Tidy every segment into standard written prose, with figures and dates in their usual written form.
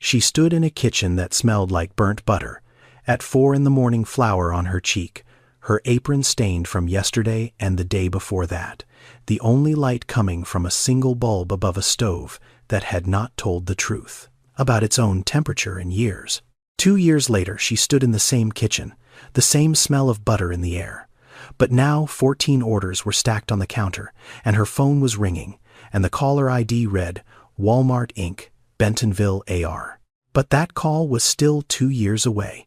She stood in a kitchen that smelled like burnt butter. At 4 a.m, flour on her cheek, her apron stained from yesterday and the day before that, the only light coming from a single bulb above a stove that had not told the truth about its own temperature in years. 2 years later, she stood in the same kitchen, the same smell of butter in the air. But now 14 orders were stacked on the counter, and her phone was ringing, and the caller ID read, Walmart Inc., Bentonville, AR. But that call was still 2 years away,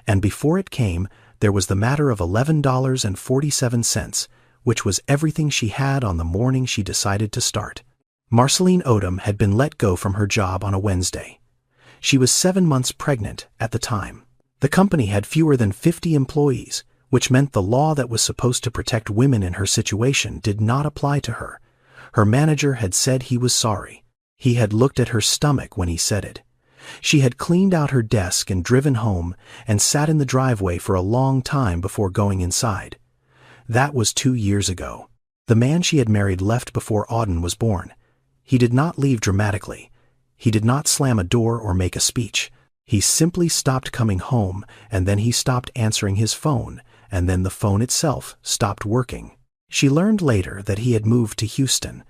and before it came, there was the matter of $11.47, which was everything she had on the morning she decided to start. Marceline Odom had been let go from her job on a Wednesday. She was 7 months pregnant at the time. The company had fewer than 50 employees, which meant the law that was supposed to protect women in her situation did not apply to her. Her manager had said he was sorry. He had looked at her stomach when he said it. She had cleaned out her desk and driven home and sat in the driveway for a long time before going inside. That was 2 years ago. The man she had married left before Auden was born. He did not leave dramatically. He did not slam a door or make a speech. He simply stopped coming home, and then he stopped answering his phone, and then the phone itself stopped working. She learned later that he had moved to Houston.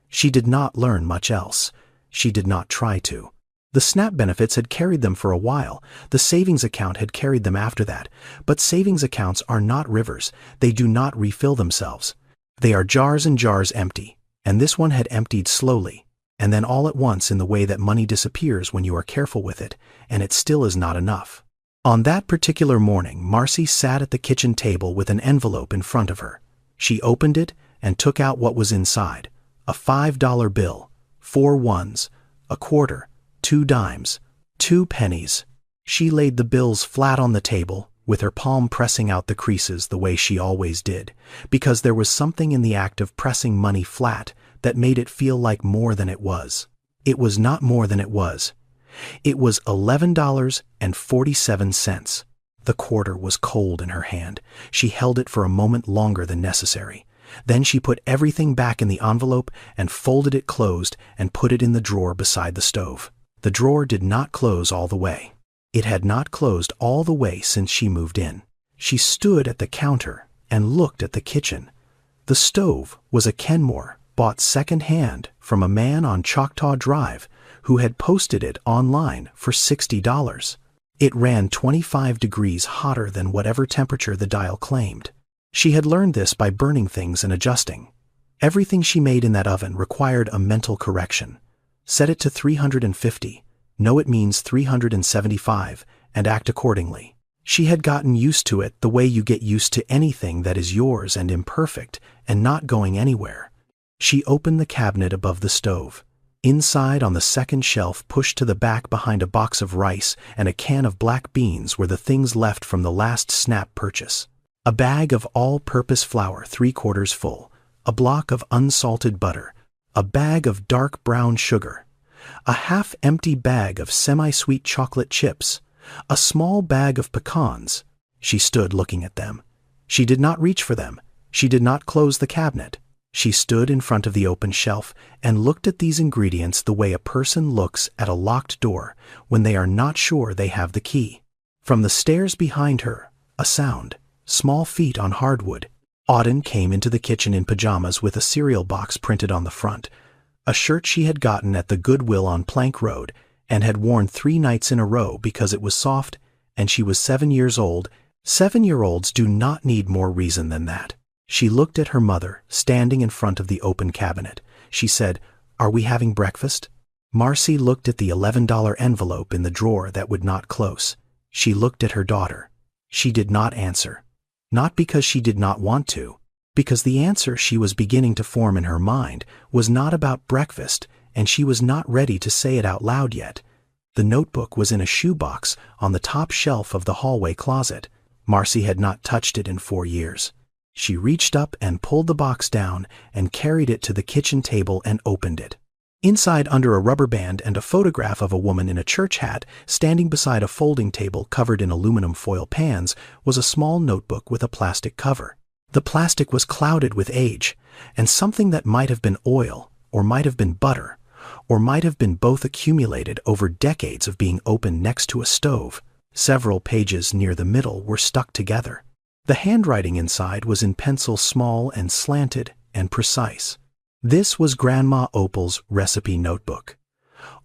She did not learn much else. She did not try to. The SNAP benefits had carried them for a while. The savings account had carried them after that. But savings accounts are not rivers. They do not refill themselves. They are jars and jars empty. And this one had emptied slowly, and then all at once in the way that money disappears when you are careful with it, and it still is not enough. On that particular morning, Marcy sat at the kitchen table with an envelope in front of her. She opened it and took out what was inside: a $5 bill, 4 ones, a quarter, 2 dimes, 2 pennies. She laid the bills flat on the table, with her palm pressing out the creases the way she always did, because there was something in the act of pressing money flat that made it feel like more than it was. It was not more than it was. It was $11.47. The quarter was cold in her hand. She held it for a moment longer than necessary. Then she put everything back in the envelope and folded it closed and put it in the drawer beside the stove. The drawer did not close all the way. It had not closed all the way since she moved in. She stood at the counter and looked at the kitchen. The stove was a Kenmore, bought second-hand from a man on Choctaw Drive who had posted it online for $60. It ran 25 degrees hotter than whatever temperature the dial claimed. She had learned this by burning things and adjusting. Everything she made in that oven required a mental correction. Set it to 350. Know it means 375, and act accordingly. She had gotten used to it the way you get used to anything that is yours and imperfect and not going anywhere. She opened the cabinet above the stove. Inside, on the second shelf pushed to the back behind a box of rice and a can of black beans, were the things left from the last SNAP purchase. A bag of all-purpose flour 3/4 full, a block of unsalted butter, a bag of dark brown sugar, a half-empty bag of semi-sweet chocolate chips, a small bag of pecans. She stood looking at them. She did not reach for them. She did not close the cabinet. She stood in front of the open shelf and looked at these ingredients the way a person looks at a locked door when they are not sure they have the key. From the stairs behind her, a sound, small feet on hardwood. Auden came into the kitchen in pajamas with a cereal box printed on the front, a shirt she had gotten at the Goodwill on Plank Road and had worn 3 nights in a row because it was soft, and she was 7 years old. 7-year-olds do not need more reason than that. She looked at her mother, standing in front of the open cabinet. She said, "Are we having breakfast?" Marcy looked at the $11 envelope in the drawer that would not close. She looked at her daughter. She did not answer. Not because she did not want to, because the answer she was beginning to form in her mind was not about breakfast, and she was not ready to say it out loud yet. The notebook was in a shoebox on the top shelf of the hallway closet. Marcy had not touched it in 4 years. She reached up and pulled the box down and carried it to the kitchen table and opened it. Inside, under a rubber band and a photograph of a woman in a church hat standing beside a folding table covered in aluminum foil pans, was a small notebook with a plastic cover. The plastic was clouded with age, and something that might have been oil or might have been butter, or might have been both accumulated over decades of being opened next to a stove. Several pages near the middle were stuck together. The handwriting inside was in pencil, small and slanted and precise. This was Grandma Opal's recipe notebook.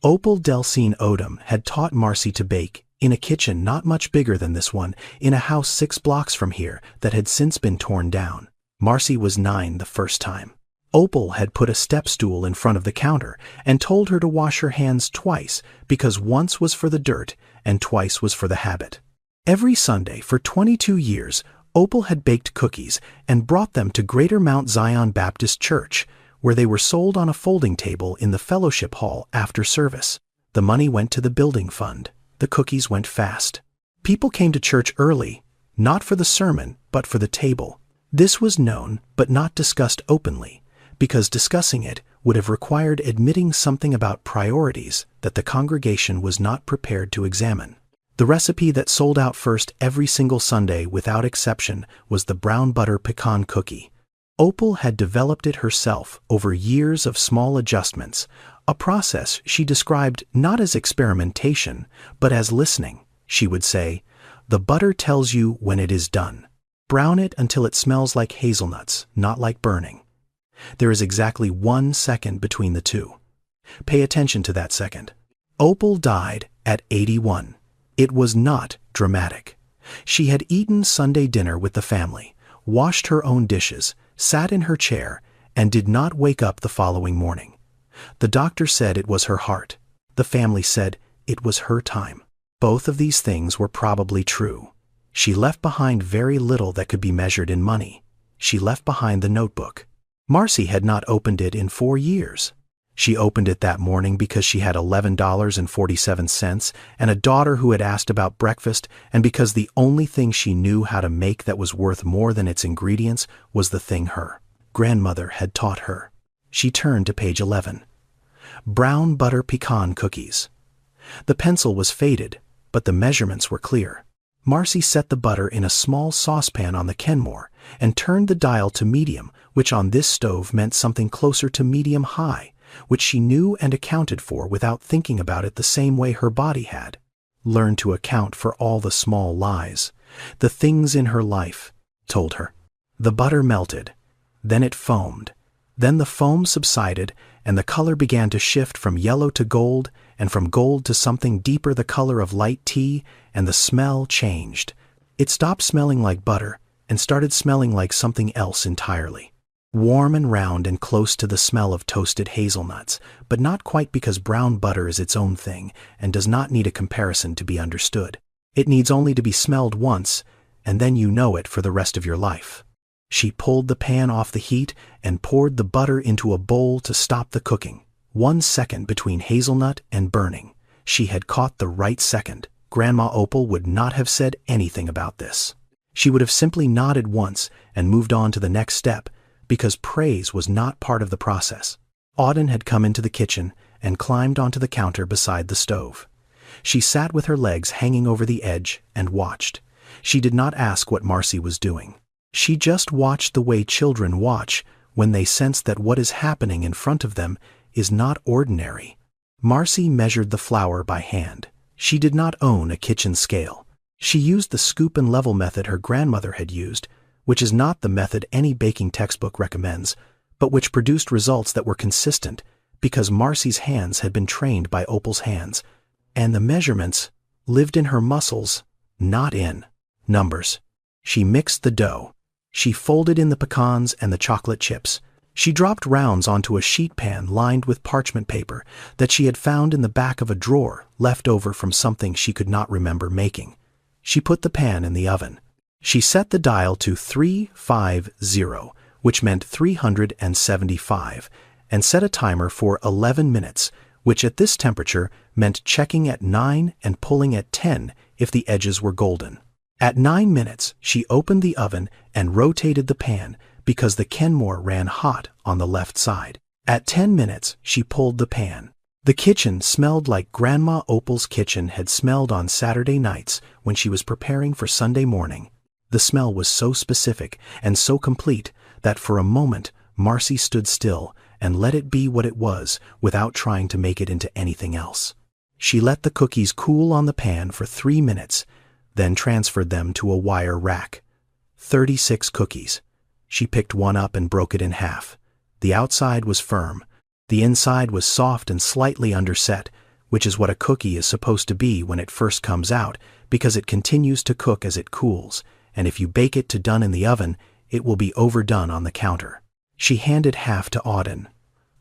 Opal Delcine Odom had taught Marcy to bake in a kitchen not much bigger than this one, in a house 6 blocks from here that had since been torn down. Marcy was 9 the first time. Opal had put a step stool in front of the counter and told her to wash her hands twice, because once was for the dirt and twice was for the habit. Every Sunday for 22 years, Opal had baked cookies and brought them to Greater Mount Zion Baptist Church, where they were sold on a folding table in the fellowship hall after service. The money went to the building fund. The cookies went fast. People came to church early, not for the sermon, but for the table. This was known but not discussed openly, because discussing it would have required admitting something about priorities that the congregation was not prepared to examine. The recipe that sold out first every single Sunday without exception was the brown butter pecan cookie. Opal had developed it herself over years of small adjustments, a process she described not as experimentation, but as listening. She would say, "The butter tells you when it is done. Brown it until it smells like hazelnuts, not like burning. There is exactly 1 second between the two. Pay attention to that second." Opal died at 81. It was not dramatic. She had eaten Sunday dinner with the family, washed her own dishes, sat in her chair, and did not wake up the following morning. The doctor said it was her heart. The family said it was her time. Both of these things were probably true. She left behind very little that could be measured in money. She left behind the notebook. Marcy had not opened it in 4 years. She opened it that morning because she had $11.47 and a daughter who had asked about breakfast, and because the only thing she knew how to make that was worth more than its ingredients was the thing her grandmother had taught her. She turned to page 11. Brown butter pecan cookies. The pencil was faded, but the measurements were clear. Marcy set the butter in a small saucepan on the Kenmore and turned the dial to medium, which on this stove meant something closer to medium-high, which she knew and accounted for without thinking about it the same way her body had. Learned to account for all the small lies. The things in her life told her. The butter melted. Then it foamed. Then the foam subsided, and the color began to shift from yellow to gold, and from gold to something deeper, the color of light tea, and the smell changed. It stopped smelling like butter and started smelling like something else entirely. Warm and round and close to the smell of toasted hazelnuts, but not quite, because brown butter is its own thing and does not need a comparison to be understood. It needs only to be smelled once, and then you know it for the rest of your life. She pulled the pan off the heat and poured the butter into a bowl to stop the cooking. 1 second between hazelnut and burning. She had caught the right second. Grandma Opal would not have said anything about this. She would have simply nodded once and moved on to the next step, because praise was not part of the process. Auden had come into the kitchen and climbed onto the counter beside the stove. She sat with her legs hanging over the edge and watched. She did not ask what Marcy was doing. She just watched the way children watch when they sense that what is happening in front of them is not ordinary. Marcy measured the flour by hand. She did not own a kitchen scale. She used the scoop and level method her grandmother had used, which is not the method any baking textbook recommends, but which produced results that were consistent because Marcy's hands had been trained by Opal's hands, and the measurements lived in her muscles, not in numbers. She mixed the dough. She folded in the pecans and the chocolate chips. She dropped rounds onto a sheet pan lined with parchment paper that she had found in the back of a drawer left over from something she could not remember making. She put the pan in the oven. She set the dial to 350, which meant 375, and set a timer for 11 minutes, which at this temperature meant checking at 9 and pulling at 10 if the edges were golden. At 9 minutes, she opened the oven and rotated the pan because the Kenmore ran hot on the left side. At 10 minutes, she pulled the pan. The kitchen smelled like Grandma Opal's kitchen had smelled on Saturday nights when she was preparing for Sunday morning. The smell was so specific and so complete that for a moment Marcy stood still and let it be what it was without trying to make it into anything else. She let the cookies cool on the pan for 3 minutes, then transferred them to a wire rack. 36 cookies. She picked one up and broke it in half. The outside was firm. The inside was soft and slightly underset, which is what a cookie is supposed to be when it first comes out, because it continues to cook as it cools, and if you bake it to done in the oven, it will be overdone on the counter. She handed half to Auden.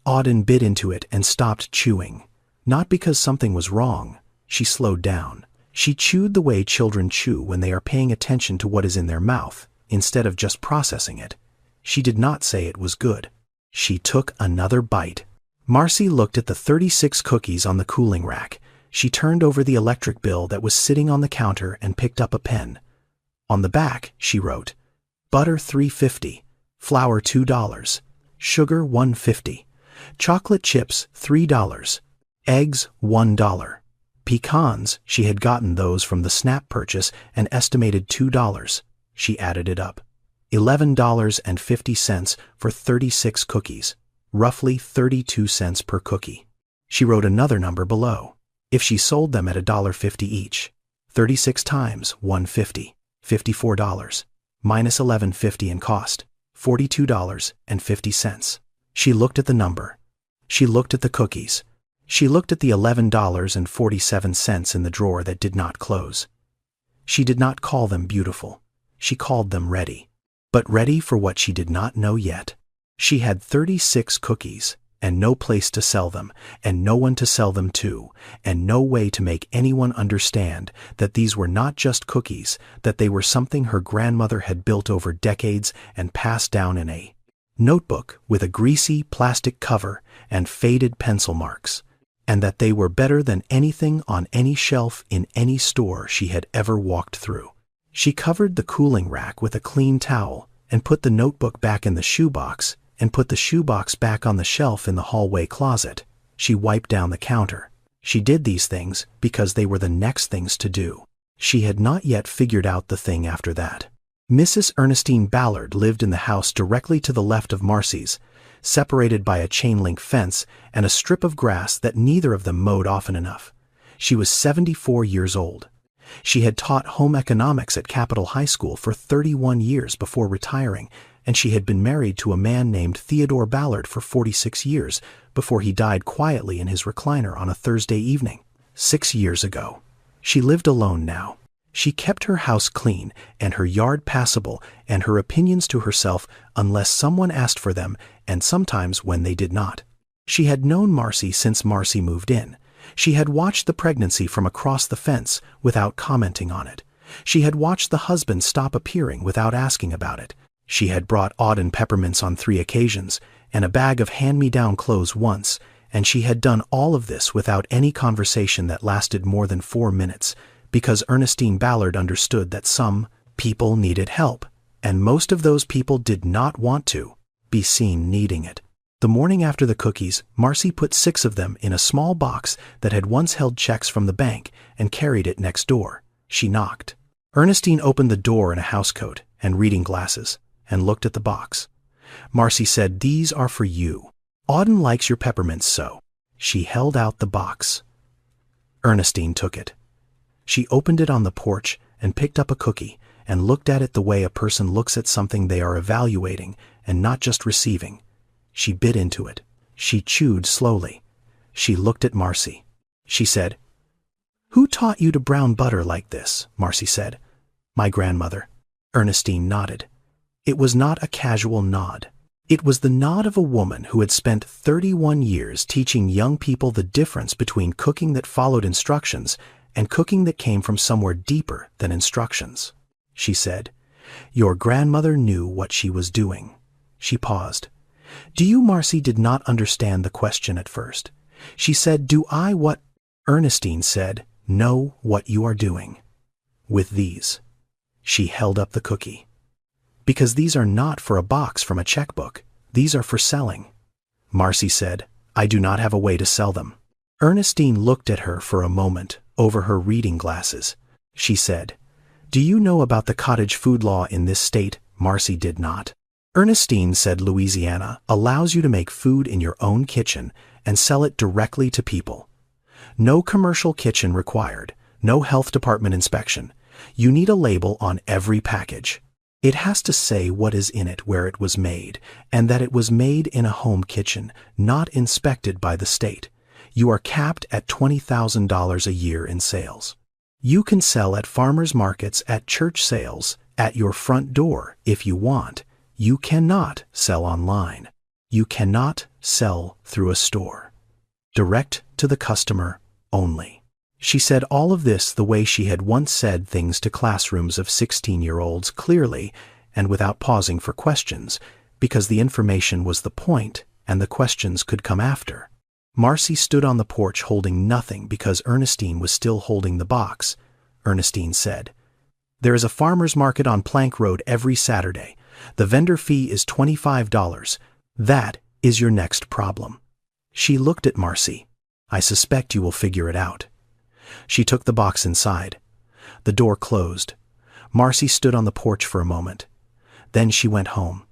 Auden bit into it and stopped chewing. Not because something was wrong. She slowed down. She chewed the way children chew when they are paying attention to what is in their mouth, instead of just processing it. She did not say it was good. She took another bite. Marcy looked at the 36 cookies on the cooling rack. She turned over the electric bill that was sitting on the counter and picked up a pen. On the back, she wrote, "Butter $3.50, flour $2, sugar $1.50, chocolate chips $3, eggs $1. Pecans, she had gotten those from the SNAP purchase and estimated $2. She added it up. $11.50 for 36 cookies, roughly 32 cents per cookie. She wrote another number below. If she sold them at $1.50 each, 36 times $1.50, $54, minus $11.50 in cost, $42.50. She looked at the number. She looked at the cookies. She looked at the $11.47 in the drawer that did not close. She did not call them beautiful. She called them ready. But ready for what she did not know yet. She had 36 cookies, and no place to sell them, and no one to sell them to, and no way to make anyone understand that these were not just cookies, that they were something her grandmother had built over decades and passed down in a notebook with a greasy plastic cover and faded pencil marks, and that they were better than anything on any shelf in any store she had ever walked through. She covered the cooling rack with a clean towel and put the notebook back in the shoebox and put the shoebox back on the shelf in the hallway closet. She wiped down the counter. She did these things because they were the next things to do. She had not yet figured out the thing after that. Mrs. Ernestine Ballard lived in the house directly to the left of Marcy's, separated by a chain-link fence and a strip of grass that neither of them mowed often enough. She was 74 years old. She had taught home economics at Capitol High School for 31 years before retiring, and she had been married to a man named Theodore Ballard for 46 years before he died quietly in his recliner on a Thursday evening, 6 years ago. She lived alone now. She kept her house clean and her yard passable and her opinions to herself unless someone asked for them, and sometimes when they did not. She had known Marcy since Marcy moved in. She had watched the pregnancy from across the fence without commenting on it. She had watched the husband stop appearing without asking about it. She had brought Auden peppermints on 3 occasions and a bag of hand-me-down clothes once, and she had done all of this without any conversation that lasted more than 4 minutes, because Ernestine Ballard understood that some people needed help, and most of those people did not want to be seen needing it. The morning after the cookies, Marcy put 6 of them in a small box that had once held checks from the bank and carried it next door. She knocked. Ernestine opened the door in a housecoat and reading glasses and looked at the box. Marcy said, "These are for you. Auden likes your peppermints so." She held out the box. Ernestine took it. She opened it on the porch and picked up a cookie and looked at it the way a person looks at something they are evaluating and not just receiving. She bit into it. She chewed slowly. She looked at Marcy. She said, "Who taught you to brown butter like this?" Marcy said. "My grandmother." Ernestine nodded. It was not a casual nod. It was the nod of a woman who had spent 31 years teaching young people the difference between cooking that followed instructions and cooking that came from somewhere deeper than instructions. She said, "Your grandmother knew what she was doing." She paused. "Do you," Marcy did not understand the question at first. She said, "Do I what?" Ernestine said, "Know what you are doing with these." She held up the cookie. "Because these are not for a box from a checkbook. These are for selling." Marcy said, "I do not have a way to sell them." Ernestine looked at her for a moment over her reading glasses. She said, "Do you know about the cottage food law in this state?" Marcy did not. Ernestine said Louisiana allows you to make food in your own kitchen and sell it directly to people. No commercial kitchen required, no health department inspection. You need a label on every package. It has to say what is in it, where it was made, and that it was made in a home kitchen, not inspected by the state. You are capped at $20,000 a year in sales. You can sell at farmers markets, at church sales, at your front door if you want. You cannot sell online. You cannot sell through a store. Direct to the customer only. She said all of this the way she had once said things to classrooms of 16-year-olds, clearly and without pausing for questions, because the information was the point and the questions could come after. Marcy stood on the porch holding nothing because Ernestine was still holding the box. Ernestine said, "There is a farmer's market on Plank Road every Saturday. The vendor fee is $25. That is your next problem." She looked at Marcy. "I suspect you will figure it out." She took the box inside. The door closed. Marcy stood on the porch for a moment. Then she went home.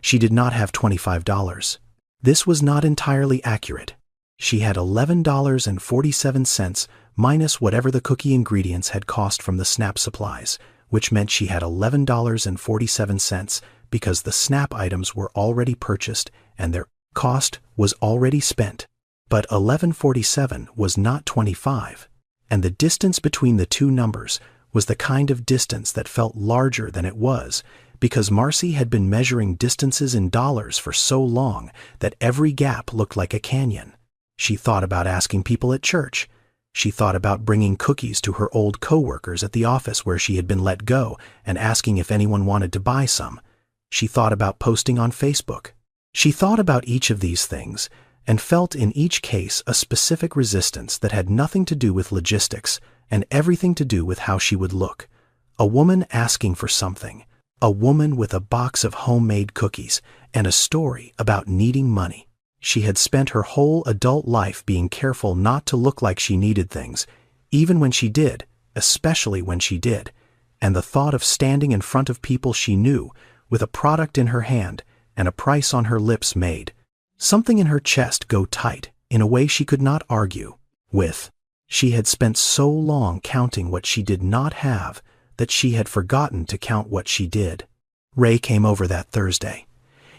She did not have $25. This was not entirely accurate. She had $11.47 minus whatever the cookie ingredients had cost from the SNAP supplies, which meant she had $11.47 because the SNAP items were already purchased and their cost was already spent. But $11.47 was not $25, and the distance between the two numbers was the kind of distance that felt larger than it was, because Marcy had been measuring distances in dollars for so long that every gap looked like a canyon. She thought about asking people at church. She thought about bringing cookies to her old co-workers at the office where she had been let go and asking if anyone wanted to buy some. She thought about posting on Facebook. She thought about each of these things and felt in each case a specific resistance that had nothing to do with logistics and everything to do with how she would look. A woman asking for something. A woman with a box of homemade cookies and a story about needing money. She had spent her whole adult life being careful not to look like she needed things, even when she did, especially when she did, and the thought of standing in front of people she knew with a product in her hand and a price on her lips made something in her chest go tight in a way she could not argue with. She had spent so long counting what she did not have that she had forgotten to count what she did. Ray came over that Thursday.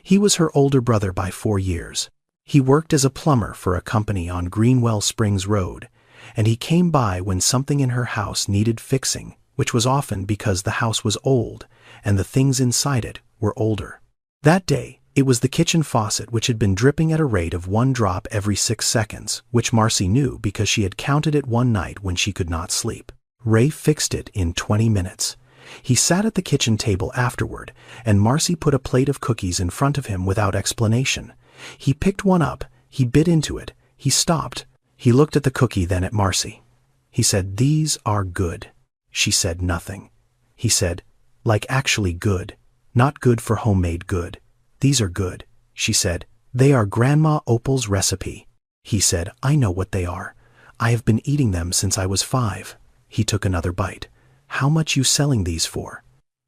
He was her older brother by 4 years. He worked as a plumber for a company on Greenwell Springs Road, and he came by when something in her house needed fixing, which was often because the house was old and the things inside it were older. That day, it was the kitchen faucet which had been dripping at a rate of 1 drop every 6 seconds, which Marcy knew because she had counted it one night when she could not sleep. Ray fixed it in 20 minutes. He sat at the kitchen table afterward, and Marcy put a plate of cookies in front of him without explanation. He picked one up, he bit into it, he stopped. He looked at the cookie, then at Marcy. He said, "These are good." She said nothing. He said, "Like actually good, not good for homemade good. These are good." She said, "They are Grandma Opal's recipe." He said, "I know what they are. I have been eating them since I was 5. He took another bite. "How much you selling these for?"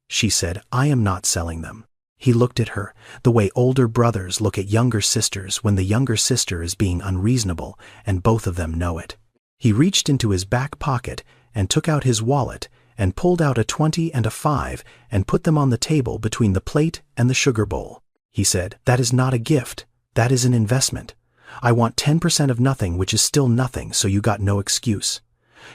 She said, "I am not selling them." He looked at her, the way older brothers look at younger sisters when the younger sister is being unreasonable, and both of them know it. He reached into his back pocket and took out his wallet and pulled out a 20 and a 5 and put them on the table between the plate and the sugar bowl. He said, "That is not a gift. That is an investment. I want 10% of nothing, which is still nothing, so you got no excuse."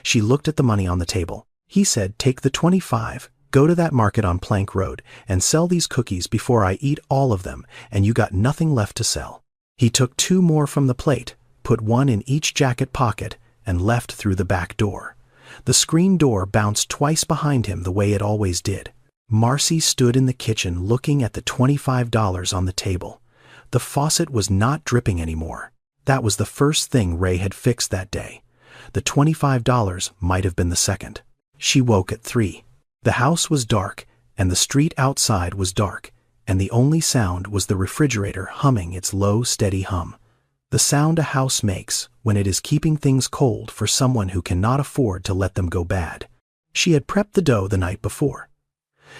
She looked at the money on the table. He said, "Take the 25, go to that market on Plank Road, and sell these cookies before I eat all of them, and you got nothing left to sell." He took 2 more from the plate, put 1 in each jacket pocket, and left through the back door. The screen door bounced twice behind him the way it always did. Marcy stood in the kitchen looking at the $25 on the table. The faucet was not dripping anymore. That was the first thing Ray had fixed that day. The $25 might have been the second. She woke at 3. The house was dark, and the street outside was dark, and the only sound was the refrigerator humming its low, steady hum. The sound a house makes when it is keeping things cold for someone who cannot afford to let them go bad. She had prepped the dough the night before.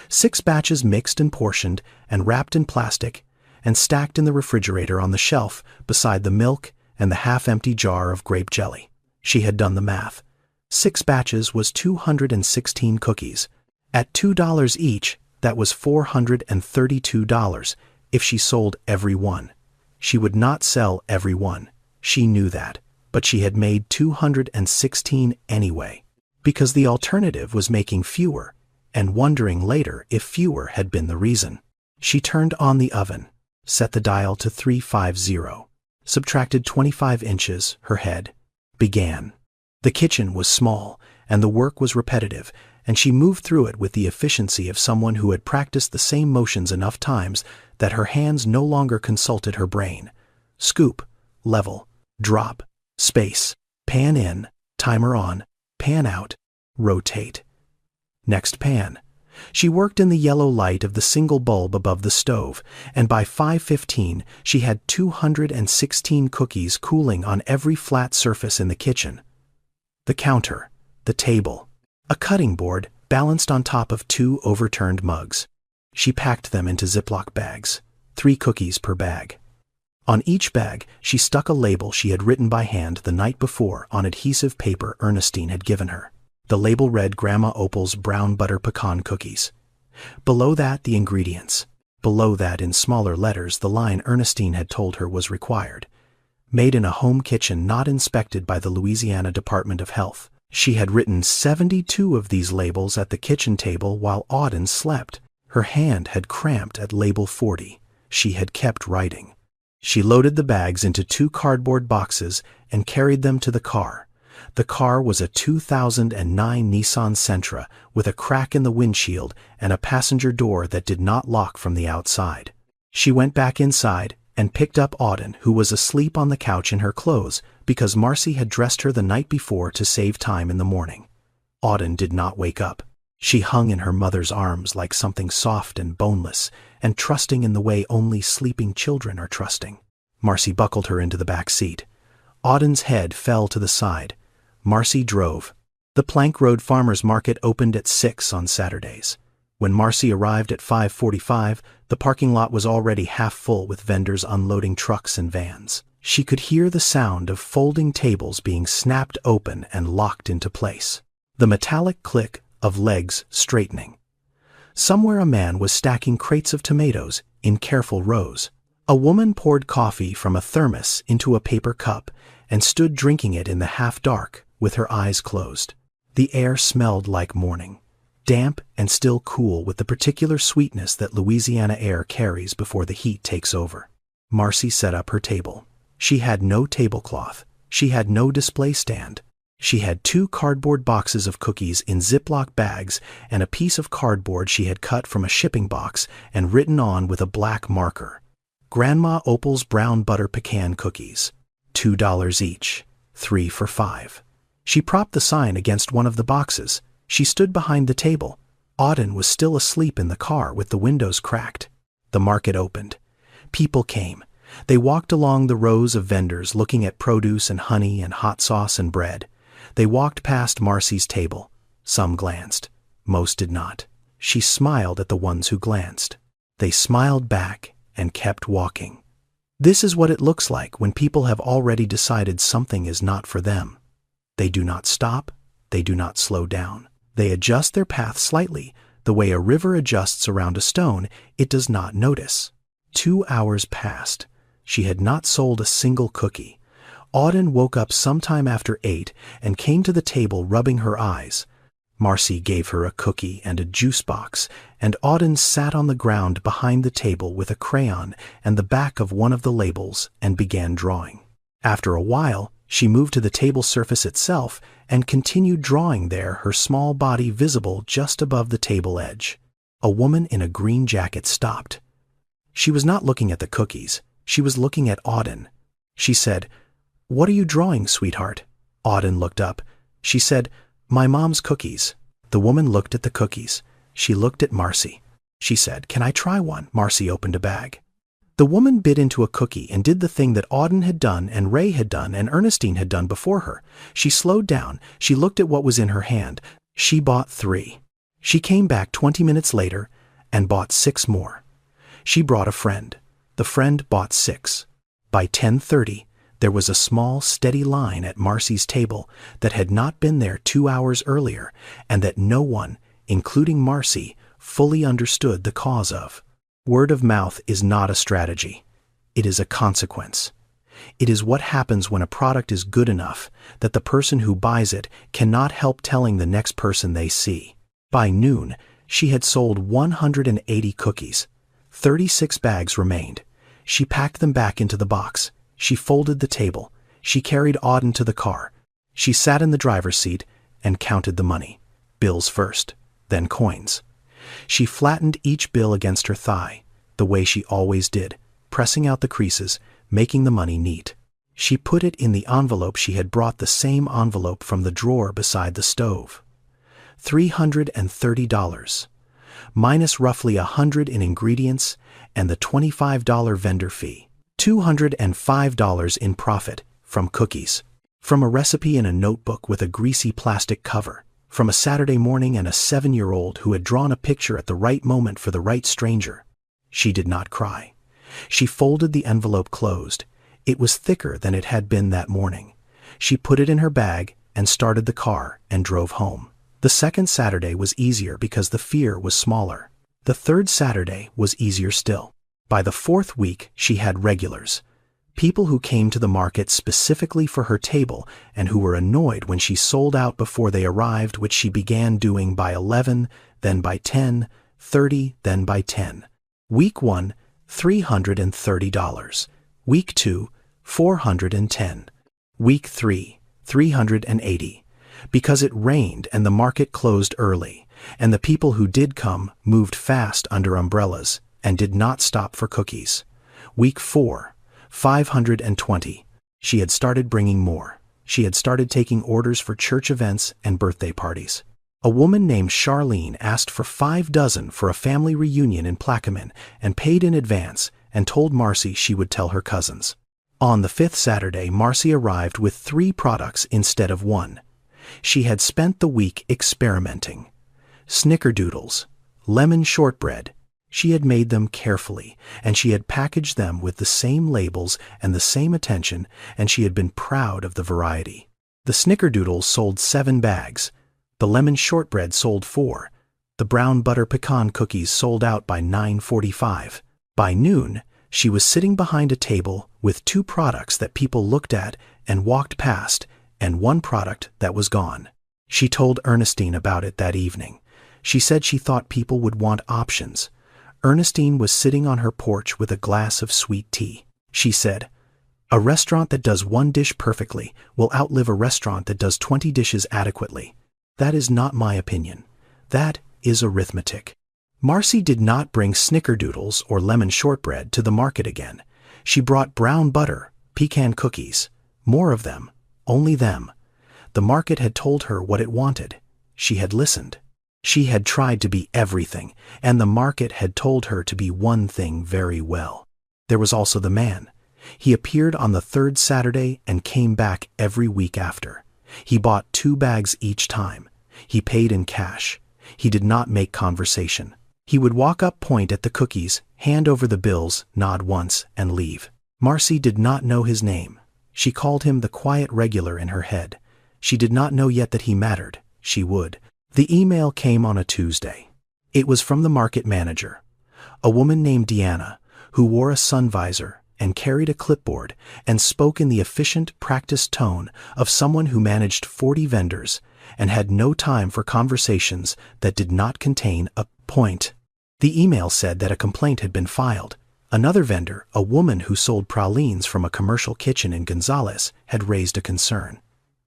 6 batches mixed and portioned and wrapped in plastic and stacked in the refrigerator on the shelf beside the milk and the half-empty jar of grape jelly. She had done the math. 6 batches was 216 cookies. At $2 each, that was $432 if she sold every one. She would not sell every one. She knew that. But she had made 216 anyway, because the alternative was making fewer, and wondering later if fewer had been the reason. She turned on the oven, set the dial to 350, subtracted 25 inches, her head, began. The kitchen was small, and the work was repetitive, and she moved through it with the efficiency of someone who had practiced the same motions enough times that her hands no longer consulted her brain. Scoop, level, drop, space, pan in, timer on, pan out, rotate. Next pan. She worked in the yellow light of the single bulb above the stove, and by 5:15 she had 216 cookies cooling on every flat surface in the kitchen. The counter, the table, a cutting board balanced on top of 2 overturned mugs. She packed them into Ziploc bags, 3 cookies per bag. On each bag, she stuck a label she had written by hand the night before on adhesive paper Ernestine had given her. The label read Grandma Opal's brown butter pecan cookies. Below that, the ingredients. Below that, in smaller letters, the line Ernestine had told her was required. Made in a home kitchen not inspected by the Louisiana Department of Health. She had written 72 of these labels at the kitchen table while Auden slept. Her hand had cramped at label 40. She had kept writing. She loaded the bags into 2 cardboard boxes and carried them to the car. The car was a 2009 Nissan Sentra with a crack in the windshield and a passenger door that did not lock from the outside. She went back inside and picked up Auden, who was asleep on the couch in her clothes because Marcy had dressed her the night before to save time in the morning. Auden did not wake up. She hung in her mother's arms like something soft and boneless and trusting in the way only sleeping children are trusting. Marcy buckled her into the back seat. Auden's head fell to the side. Marcy drove. The Plank Road Farmers Market opened at 6 on Saturdays. When Marcy arrived at 5:45, the parking lot was already half full with vendors unloading trucks and vans. She could hear the sound of folding tables being snapped open and locked into place. The metallic click of legs straightening. Somewhere a man was stacking crates of tomatoes in careful rows. A woman poured coffee from a thermos into a paper cup and stood drinking it in the half-dark with her eyes closed. The air smelled like morning, damp and still cool with the particular sweetness that Louisiana air carries before the heat takes over. Marcy set up her table. She had no tablecloth. She had no display stand. She had 2 cardboard boxes of cookies in Ziploc bags and a piece of cardboard she had cut from a shipping box and written on with a black marker. Grandma Opal's brown butter pecan cookies. $2 each. 3 for $5. She propped the sign against one of the boxes. She stood behind the table. Auden was still asleep in the car with the windows cracked. The market opened. People came. They walked along the rows of vendors looking at produce and honey and hot sauce and bread. They walked past Marcy's table. Some glanced. Most did not. She smiled at the ones who glanced. They smiled back and kept walking. This is what it looks like when people have already decided something is not for them. They do not stop. They do not slow down. They adjust their path slightly. The way a river adjusts around a stone, it does not notice. 2 hours passed. She had not sold a single cookie. Auden woke up sometime after 8 and came to the table rubbing her eyes. Marcy gave her a cookie and a juice box, and Auden sat on the ground behind the table with a crayon and the back of one of the labels and began drawing. After a while, she moved to the table surface itself and continued drawing there, her small body visible just above the table edge. A woman in a green jacket stopped. She was not looking at the cookies. She was looking at Auden. She said, "What are you drawing, sweetheart?" Auden looked up. She said, "My mom's cookies." The woman looked at the cookies. She looked at Marcy. She said, "Can I try one?" Marcy opened a bag. The woman bit into a cookie and did the thing that Auden had done and Ray had done and Ernestine had done before her. She slowed down. She looked at what was in her hand. She bought 3. She came back 20 minutes later and bought 6 more. She brought a friend. The friend bought 6. By 10:30, there was a small, steady line at Marcy's table that had not been there 2 hours earlier and that no one, including Marcy, fully understood the cause of. Word of mouth is not a strategy. It is a consequence. It is what happens when a product is good enough that the person who buys it cannot help telling the next person they see. By noon, she had sold 180 cookies. 36 bags remained. She packed them back into the box. She folded the table. She carried Auden to the car. She sat in the driver's seat and counted the money. Bills first, then coins. She flattened each bill against her thigh, the way she always did, pressing out the creases, making the money neat. She put it in the envelope she had brought, the same envelope from the drawer beside the stove. $330, minus roughly $100 in ingredients and the $25 vendor fee. $205 in profit from cookies, from a recipe in a notebook with a greasy plastic cover, from a Saturday morning and a 7-year-old who had drawn a picture at the right moment for the right stranger. She did not cry. She folded the envelope closed. It was thicker than it had been that morning. She put it in her bag and started the car and drove home. The second Saturday was easier because the fear was smaller. The third Saturday was easier still. By the fourth week, she had regulars. People who came to the market specifically for her table and who were annoyed when she sold out before they arrived, which she began doing by 11, then by 10:30, then by 10. Week 1, $330. Week 2, $410. Week 3, $380. Because it rained and the market closed early, and the people who did come moved fast under umbrellas and did not stop for cookies. Week 4, $520. She had started bringing more. She had started taking orders for church events and birthday parties. A woman named Charlene asked for 5 dozen for a family reunion in Plaquemine and paid in advance and told Marcy she would tell her cousins. On the 5th Saturday, Marcy arrived with 3 products instead of 1. She had spent the week experimenting. Snickerdoodles, lemon shortbread. She had made them carefully, and she had packaged them with the same labels and the same attention, and she had been proud of the variety. The Snickerdoodles sold 7 bags. The lemon shortbread sold 4. The brown butter pecan cookies sold out by 9:45. By noon, she was sitting behind a table with 2 products that people looked at and walked past, and 1 product that was gone. She told Ernestine about it that evening. She said she thought people would want options. Ernestine was sitting on her porch with a glass of sweet tea. She said, "A restaurant that does 1 dish perfectly will outlive a restaurant that does 20 dishes adequately. That is not my opinion. That is arithmetic." Marcy did not bring snickerdoodles or lemon shortbread to the market again. She brought brown butter, pecan cookies. More of them. Only them. The market had told her what it wanted. She had listened. She had tried to be everything, and the market had told her to be one thing very well. There was also the man. He appeared on the 3rd Saturday and came back every week after. He bought 2 bags each time. He paid in cash. He did not make conversation. He would walk up, point at the cookies, hand over the bills, nod once, and leave. Marcy did not know his name. She called him the quiet regular in her head. She did not know yet that he mattered. She would. The email came on a Tuesday. It was from the market manager, a woman named Deanna, who wore a sun visor and carried a clipboard and spoke in the efficient, practiced tone of someone who managed 40 vendors and had no time for conversations that did not contain a point. The email said that a complaint had been filed. Another vendor, a woman who sold pralines from a commercial kitchen in Gonzales, had raised a concern.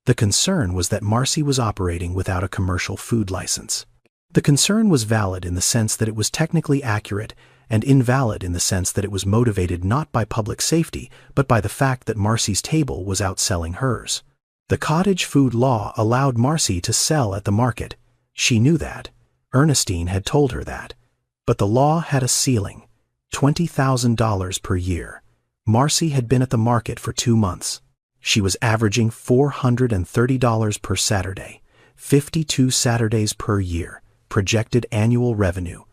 The concern was that Marcy was operating without a commercial food license. The concern was valid in the sense that it was technically accurate and invalid in the sense that it was motivated not by public safety but by the fact that Marcy's table was outselling hers. The cottage food law allowed Marcy to sell at the market. She knew that. Ernestine had told her that. But the law had a ceiling, $20,000 per year. Marcy had been at the market for 2 months. She was averaging $430 per Saturday, 52 Saturdays per year, projected annual revenue,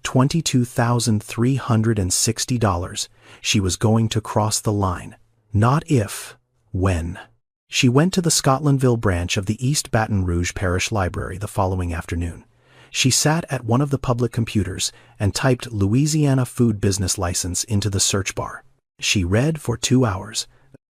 $22,360. She was going to cross the line. Not if, when. She went to the Scotlandville branch of the East Baton Rouge Parish Library the following afternoon. She sat at one of the public computers and typed Louisiana Food Business License into the search bar. She read for 2 hours.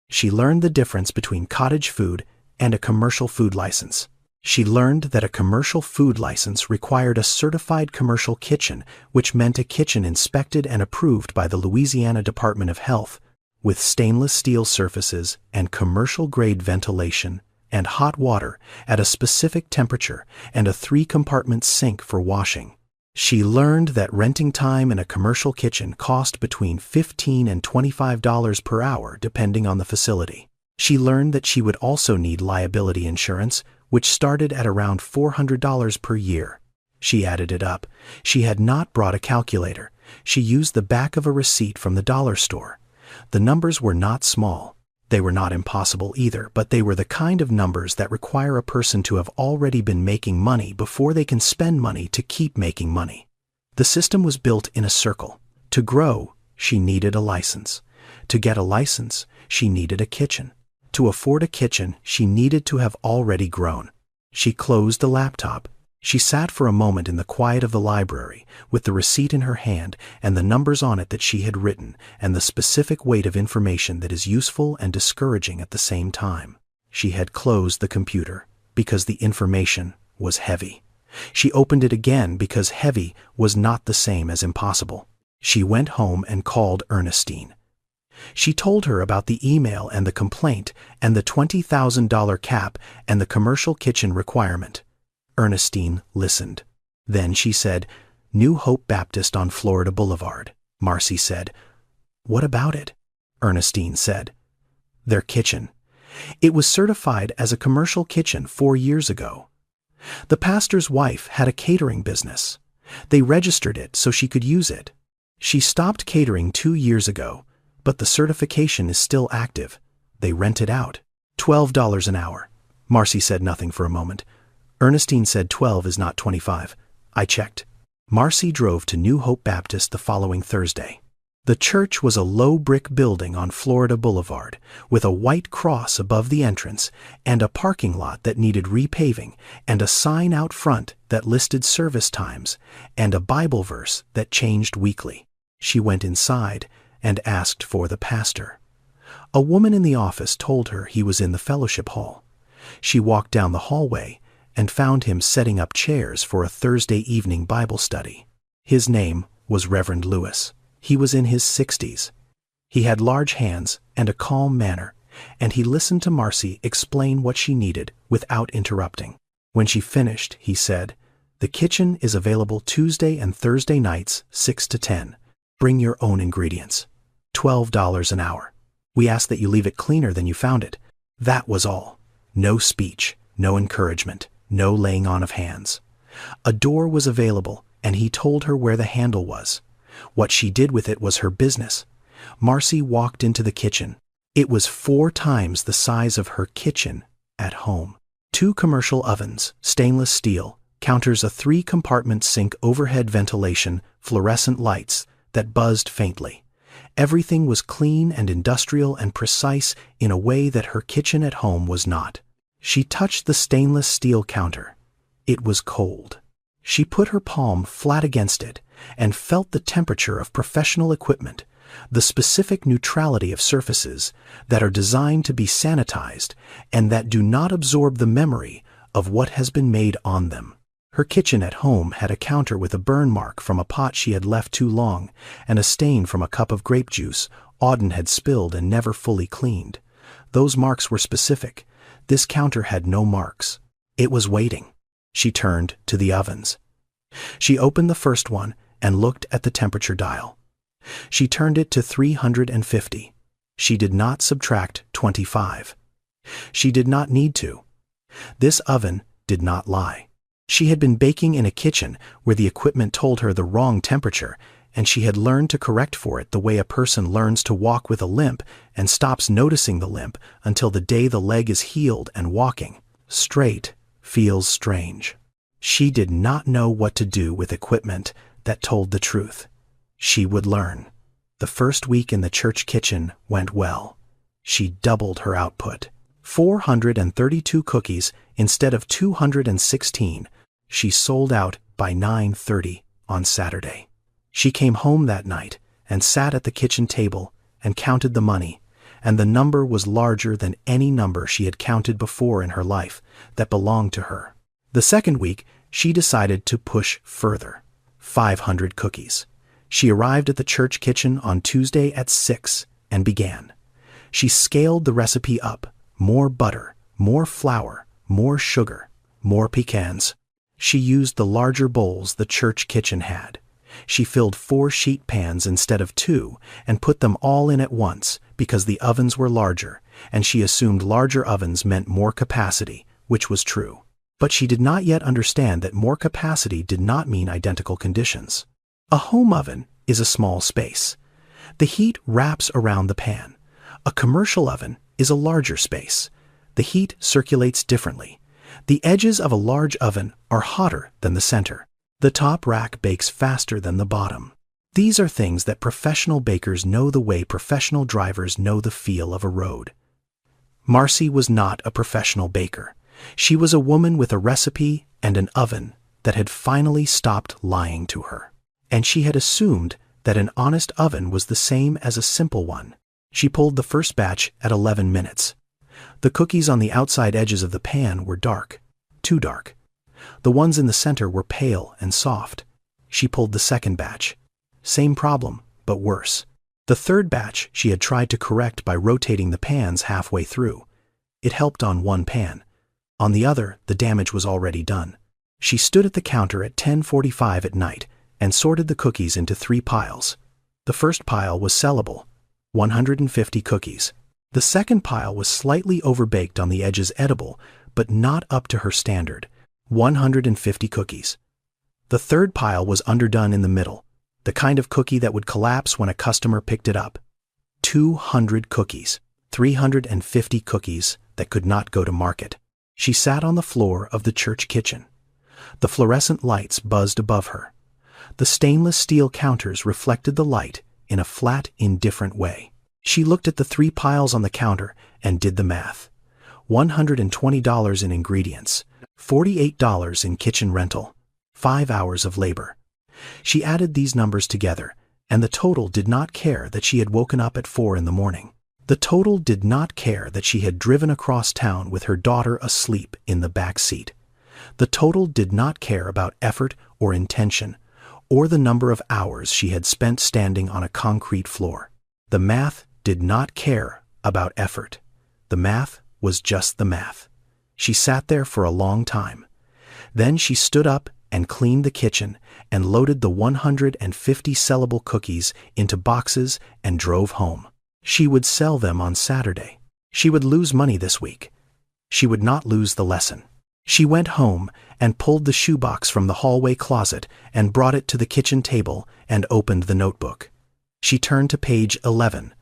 She learned the difference between cottage food and a commercial food license. She learned that a commercial food license required a certified commercial kitchen, which meant a kitchen inspected and approved by the Louisiana Department of Health, with stainless steel surfaces and commercial-grade ventilation and hot water at a specific temperature and a 3-compartment sink for washing. She learned that renting time in a commercial kitchen cost between $15 and $25 per hour depending on the facility. She learned that she would also need liability insurance, which started at around $400 per year. She added it up. She had not brought a calculator. She used the back of a receipt from the dollar store. The numbers were not small. They were not impossible either, but they were the kind of numbers that require a person to have already been making money before they can spend money to keep making money. The system was built in a circle. To grow, she needed a license. To get a license, she needed a kitchen. To afford a kitchen, she needed to have already grown. She closed the laptop. She sat for a moment in the quiet of the library, with the receipt in her hand and the numbers on it that she had written, and the specific weight of information that is useful and discouraging at the same time. She had closed the computer because the information was heavy. She opened it again because heavy was not the same as impossible. She went home and called Ernestine. She told her about the email and the complaint and the $20,000 cap and the commercial kitchen requirement. Ernestine listened. Then she said, "New Hope Baptist on Florida Boulevard." Marcy said, "What about it?" Ernestine said, "Their kitchen. It was certified as a commercial kitchen 4 years ago. The pastor's wife had a catering business. They registered it so she could use it. She stopped catering 2 years ago, but the certification is still active. They rent it out. $12 an hour." Marcy said nothing for a moment. Ernestine said 12 is not 25. I checked. Marcy drove to New Hope Baptist the following Thursday. The church was a low brick building on Florida Boulevard, with a white cross above the entrance and a parking lot that needed repaving and a sign out front that listed service times and a Bible verse that changed weekly. She went inside and asked for the pastor. A woman in the office told her he was in the fellowship hall. She walked down the hallway and found him setting up chairs for a Thursday evening Bible study. His name was Reverend Lewis. He was in his 60s. He had large hands and a calm manner, and he listened to Marcy explain what she needed without interrupting. When she finished, he said, "The kitchen is available Tuesday and Thursday nights, 6 to 10. Bring your own ingredients. $12 an hour. We ask that you leave it cleaner than you found it." That was all. No speech, no encouragement, no laying on of hands. A door was available, and he told her where the handle was. What she did with it was her business. Marcy walked into the kitchen. It was 4 times the size of her kitchen at home. 2 commercial ovens, stainless steel, counters, a 3-compartment sink, overhead ventilation, fluorescent lights that buzzed faintly. Everything was clean and industrial and precise in a way that her kitchen at home was not. She touched the stainless steel counter. It was cold. She put her palm flat against it and felt the temperature of professional equipment, the specific neutrality of surfaces that are designed to be sanitized and that do not absorb the memory of what has been made on them. Her kitchen at home had a counter with a burn mark from a pot she had left too long and a stain from a cup of grape juice Auden had spilled and never fully cleaned. Those marks were specific. This counter had no marks. It was waiting. She turned to the ovens. She opened the first one and looked at the temperature dial. She turned it to 350. She did not subtract 25. She did not need to. This oven did not lie. She had been baking in a kitchen where the equipment told her the wrong temperature, and she had learned to correct for it the way a person learns to walk with a limp and stops noticing the limp until the day the leg is healed and walking straight feels strange. She did not know what to do with equipment that told the truth. She would learn. The first week in the church kitchen went well. She doubled her output. 432 cookies instead of 216. She sold out by 9:30 on Saturday. She came home that night and sat at the kitchen table and counted the money, and the number was larger than any number she had counted before in her life that belonged to her. The second week, she decided to push further. 500 cookies. She arrived at the church kitchen on Tuesday at 6 and began. She scaled the recipe up. More butter, more flour, more sugar, more pecans. She used the larger bowls the church kitchen had. She filled 4 sheet pans instead of 2 and put them all in at once because the ovens were larger, and she assumed larger ovens meant more capacity, which was true. But she did not yet understand that more capacity did not mean identical conditions. A home oven is a small space. The heat wraps around the pan. A commercial oven is a larger space. The heat circulates differently. The edges of a large oven are hotter than the center. The top rack bakes faster than the bottom. These are things that professional bakers know the way professional drivers know the feel of a road. Marcy was not a professional baker. She was a woman with a recipe and an oven that had finally stopped lying to her. And she had assumed that an honest oven was the same as a simple one. She pulled the first batch at 11 minutes. The cookies on the outside edges of the pan were dark, too dark. The ones in the center were pale and soft. She pulled the second batch. Same problem, but worse. The third batch she had tried to correct by rotating the pans halfway through. It helped on one pan. On the other, the damage was already done. She stood at the counter at 10:45 at night and sorted the cookies into 3 piles. The first pile was sellable, 150 cookies. The second pile was slightly overbaked on the edges, edible, but not up to her standard, 150 cookies. The third pile was underdone in the middle, the kind of cookie that would collapse when a customer picked it up. 200 cookies, 350 cookies that could not go to market. She sat on the floor of the church kitchen. The fluorescent lights buzzed above her. The stainless steel counters reflected the light in a flat, indifferent way. She looked at the 3 piles on the counter and did the math. $120 in ingredients, $48 in kitchen rental, 5 hours of labor. She added these numbers together, and the total did not care that she had woken up at 4 in the morning. The total did not care that she had driven across town with her daughter asleep in the back seat. The total did not care about effort or intention, or the number of hours she had spent standing on a concrete floor. The math did not care about effort. The math was just the math. She sat there for a long time. Then she stood up and cleaned the kitchen and loaded the 150 sellable cookies into boxes and drove home. She would sell them on Saturday. She would lose money this week. She would not lose the lesson. She went home and pulled the shoebox from the hallway closet and brought it to the kitchen table and opened the notebook. She turned to page 11.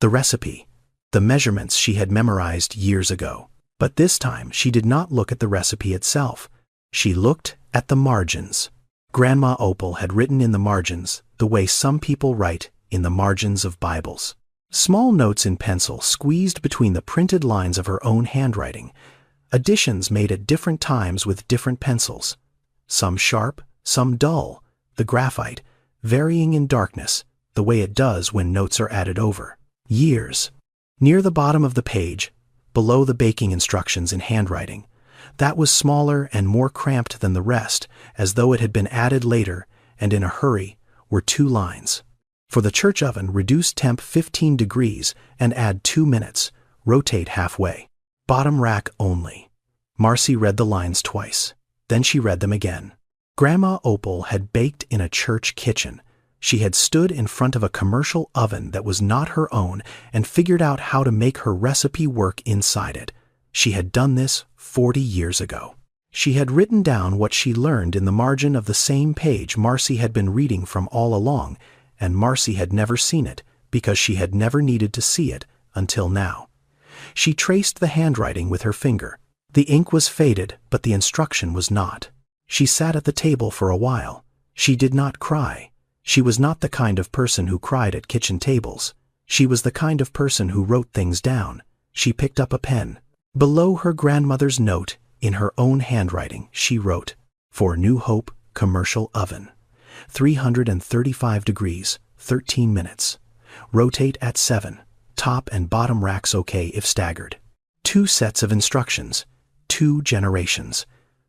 The recipe, the measurements she had memorized years ago. But this time she did not look at the recipe itself. She looked at the margins. Grandma Opal had written in the margins the way some people write in the margins of Bibles. Small notes in pencil squeezed between the printed lines of her own handwriting. Additions made at different times with different pencils. Some sharp, some dull, the graphite, varying in darkness, the way it does when notes are added over. Years. Near the bottom of the page, below the baking instructions in handwriting, that was smaller and more cramped than the rest, as though it had been added later and in a hurry, were 2 lines. For the church oven, reduce temp 15 degrees and add 2 minutes, rotate halfway. Bottom rack only. Marcy read the lines twice. Then she read them again. Grandma Opal had baked in a church kitchen. She had stood in front of a commercial oven that was not her own and figured out how to make her recipe work inside it. She had done this 40 years ago. She had written down what she learned in the margin of the same page Marcy had been reading from all along, and Marcy had never seen it because she had never needed to see it until now. She traced the handwriting with her finger. The ink was faded, but the instruction was not. She sat at the table for a while. She did not cry. She was not the kind of person who cried at kitchen tables. She was the kind of person who wrote things down. She picked up a pen. Below her grandmother's note, in her own handwriting, she wrote, "For New Hope commercial oven. 335 degrees, 13 minutes. Rotate at 7. Top and bottom racks okay if staggered. 2 sets of instructions. 2 generations.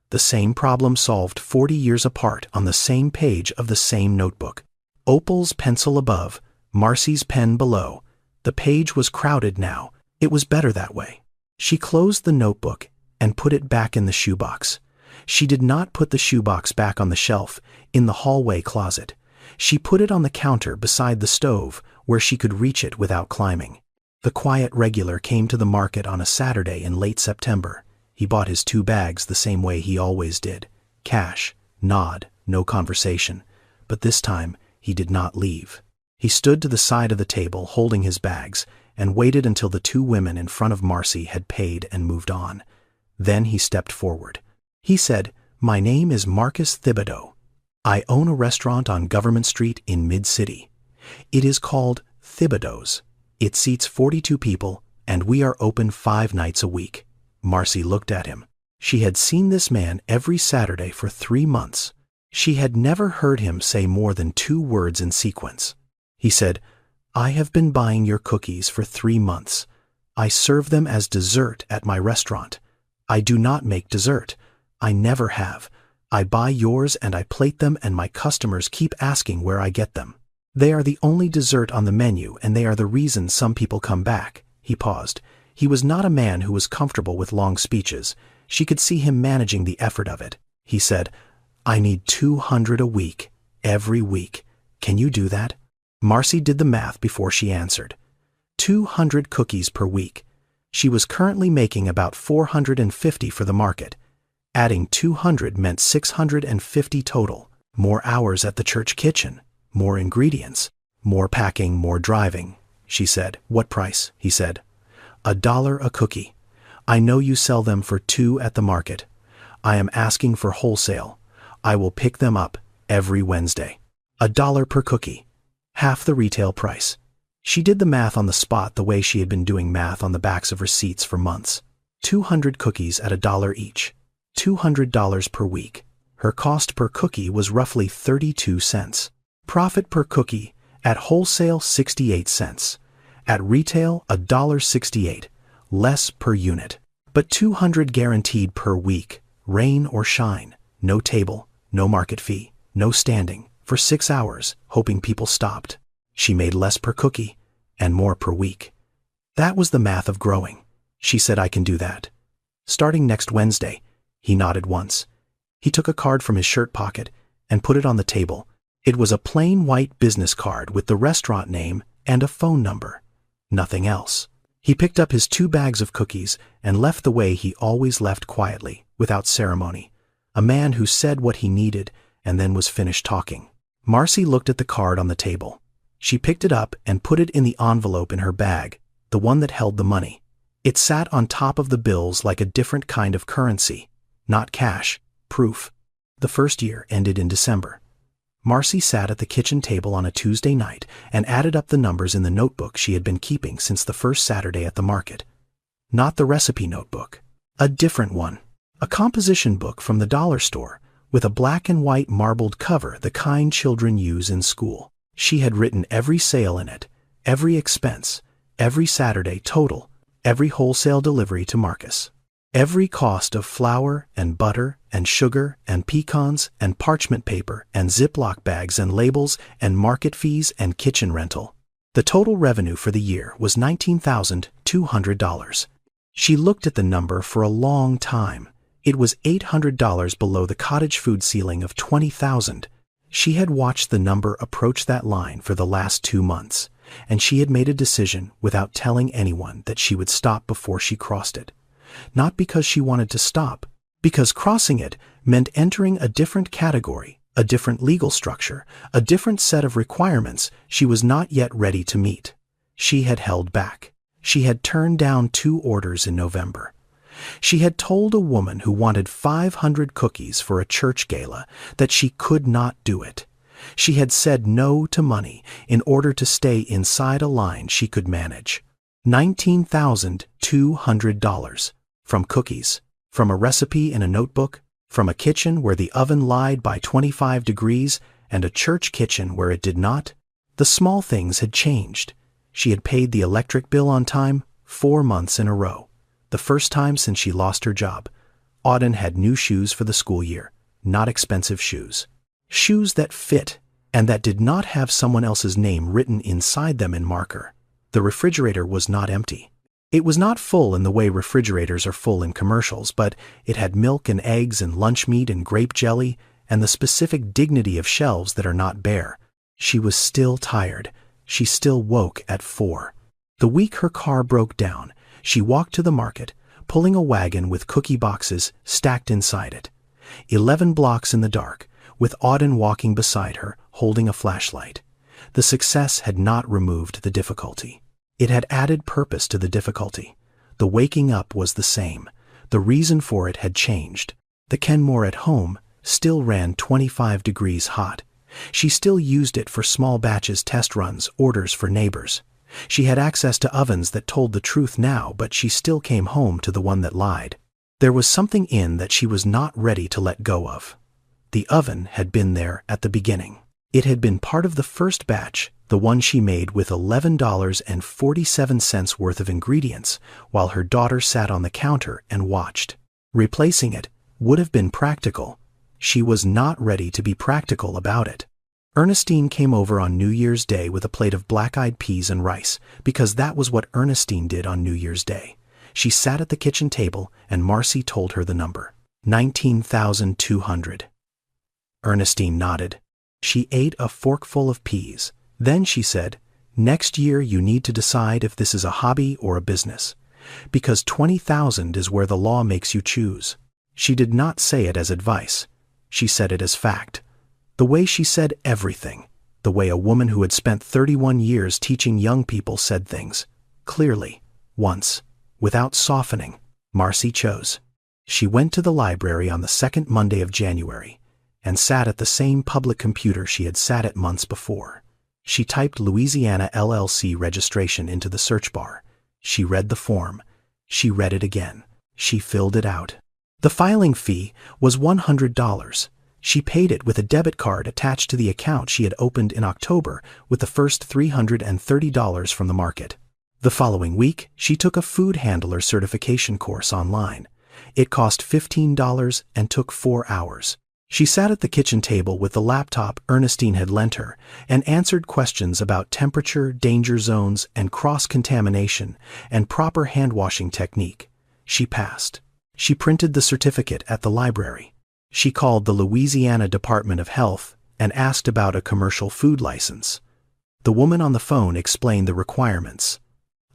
The same problem solved 40 years apart on the same page of the same notebook. Opal's pencil above, Marcy's pen below. The page was crowded now. It was better that way." She closed the notebook and put it back in the shoebox. She did not put the shoebox back on the shelf in the hallway closet. She put it on the counter beside the stove where she could reach it without climbing. The quiet regular came to the market on a Saturday in late September. He bought his 2 bags the same way he always did. Cash, nod, no conversation. But this time, he did not leave. He stood to the side of the table holding his bags and waited until the 2 women in front of Marcy had paid and moved on. Then he stepped forward. He said, "My name is Marcus Thibodeau. I own a restaurant on Government Street in Mid-City. It is called Thibodeau's. It seats 42 people, and we are open 5 nights a week." Marcy looked at him. She had seen this man every Saturday for 3 months. She had never heard him say more than 2 words in sequence. He said, "I have been buying your cookies for 3 months. I serve them as dessert at my restaurant. I do not make dessert. I never have. I buy yours and I plate them, and my customers keep asking where I get them. They are the only dessert on the menu, and they are the reason some people come back." He paused. He was not a man who was comfortable with long speeches. She could see him managing the effort of it. He said, "I need 200 a week, every week. Can you do that?" Marcy did the math before she answered. 200 cookies per week. She was currently making about 450 for the market. Adding 200 meant 650 total. More hours at the church kitchen, more ingredients, more packing, more driving. She said, "What price?" He said, $1 a cookie. I know you sell them for 2 at the market. I am asking for wholesale. I will pick them up every Wednesday. $1 per cookie. Half the retail price. She did the math on the spot the way she had been doing math on the backs of receipts for months. 200 cookies at $1 each. $200 per week. Her cost per cookie was roughly 32 cents. Profit per cookie, at wholesale 68 cents. At retail $1.68, less per unit. But 200 guaranteed per week, rain or shine. No table, no market fee, no standing, for 6 hours, hoping people stopped. She made less per cookie, and more per week. That was the math of growing. She said, "I can do that. Starting next Wednesday." He nodded once. He took a card from his shirt pocket and put it on the table. It was a plain white business card with the restaurant name and a phone number. Nothing else. He picked up his 2 bags of cookies and left the way he always left, quietly, without ceremony. A man who said what he needed and then was finished talking. Marcy looked at the card on the table. She picked it up and put it in the envelope in her bag, the one that held the money. It sat on top of the bills like a different kind of currency. Not cash, proof. The first year ended in December. Marcy sat at the kitchen table on a Tuesday night and added up the numbers in the notebook she had been keeping since the first Saturday at the market. Not the recipe notebook. A different one. A composition book from the dollar store, with a black and white marbled cover, the kind children use in school. She had written every sale in it, every expense, every Saturday total, every wholesale delivery to Marcus. Every cost of flour and butter and sugar and pecans and parchment paper and Ziploc bags and labels and market fees and kitchen rental. The total revenue for the year was $19,200. She looked at the number for a long time. It was $800 below the cottage food ceiling of $20,000. She had watched the number approach that line for the last 2 months, and she had made a decision without telling anyone that she would stop before she crossed it. Not because she wanted to stop, because crossing it meant entering a different category, a different legal structure, a different set of requirements she was not yet ready to meet. She had held back. She had turned down 2 orders in November. She had told a woman who wanted 500 cookies for a church gala that she could not do it. She had said no to money in order to stay inside a line she could manage. $19,200. From cookies, from a recipe in a notebook, from a kitchen where the oven lied by 25 degrees and a church kitchen where it did not. The small things had changed. She had paid the electric bill on time 4 months in a row, the first time since she lost her job. Auden had new shoes for the school year, not expensive shoes. Shoes that fit and that did not have someone else's name written inside them in marker. The refrigerator was not empty. It was not full in the way refrigerators are full in commercials, but it had milk and eggs and lunch meat and grape jelly and the specific dignity of shelves that are not bare. She was still tired. She still woke at 4. The week her car broke down, she walked to the market, pulling a wagon with cookie boxes stacked inside it. 11 blocks in the dark, with Auden walking beside her, holding a flashlight. The success had not removed the difficulty. It had added purpose to the difficulty. The waking up was the same. The reason for it had changed. The Kenmore at home still ran 25 degrees hot. She still used it for small batches test runs, orders for neighbors. She had access to ovens that told the truth now, but she still came home to the one that lied. There was something in that she was not ready to let go of. The oven had been there at the beginning. It had been part of the first batch, the one she made with $11.47 worth of ingredients, while her daughter sat on the counter and watched. Replacing it would have been practical. She was not ready to be practical about it. Ernestine came over on New Year's Day with a plate of black-eyed peas and rice, because that was what Ernestine did on New Year's Day. She sat at the kitchen table, and Marcy told her the number. 19,200. Ernestine nodded. She ate a forkful of peas. Then she said, "Next year you need to decide if this is a hobby or a business, because 20,000 is where the law makes you choose." She did not say it as advice. She said it as fact. The way she said everything, the way a woman who had spent 31 years teaching young people said things, clearly, once, without softening. Marcy chose. She went to the library on the second Monday of January and sat at the same public computer she had sat at months before. She typed Louisiana LLC registration into the search bar. She read the form. She read it again. She filled it out. The filing fee was $100. She paid it with a debit card attached to the account she had opened in October with the first $330 from the market. The following week, she took a food handler certification course online. It cost $15 and took 4 hours. She sat at the kitchen table with the laptop Ernestine had lent her and answered questions about temperature, danger zones, and cross-contamination and proper hand-washing technique. She passed. She printed the certificate at the library. She called the Louisiana Department of Health and asked about a commercial food license. The woman on the phone explained the requirements: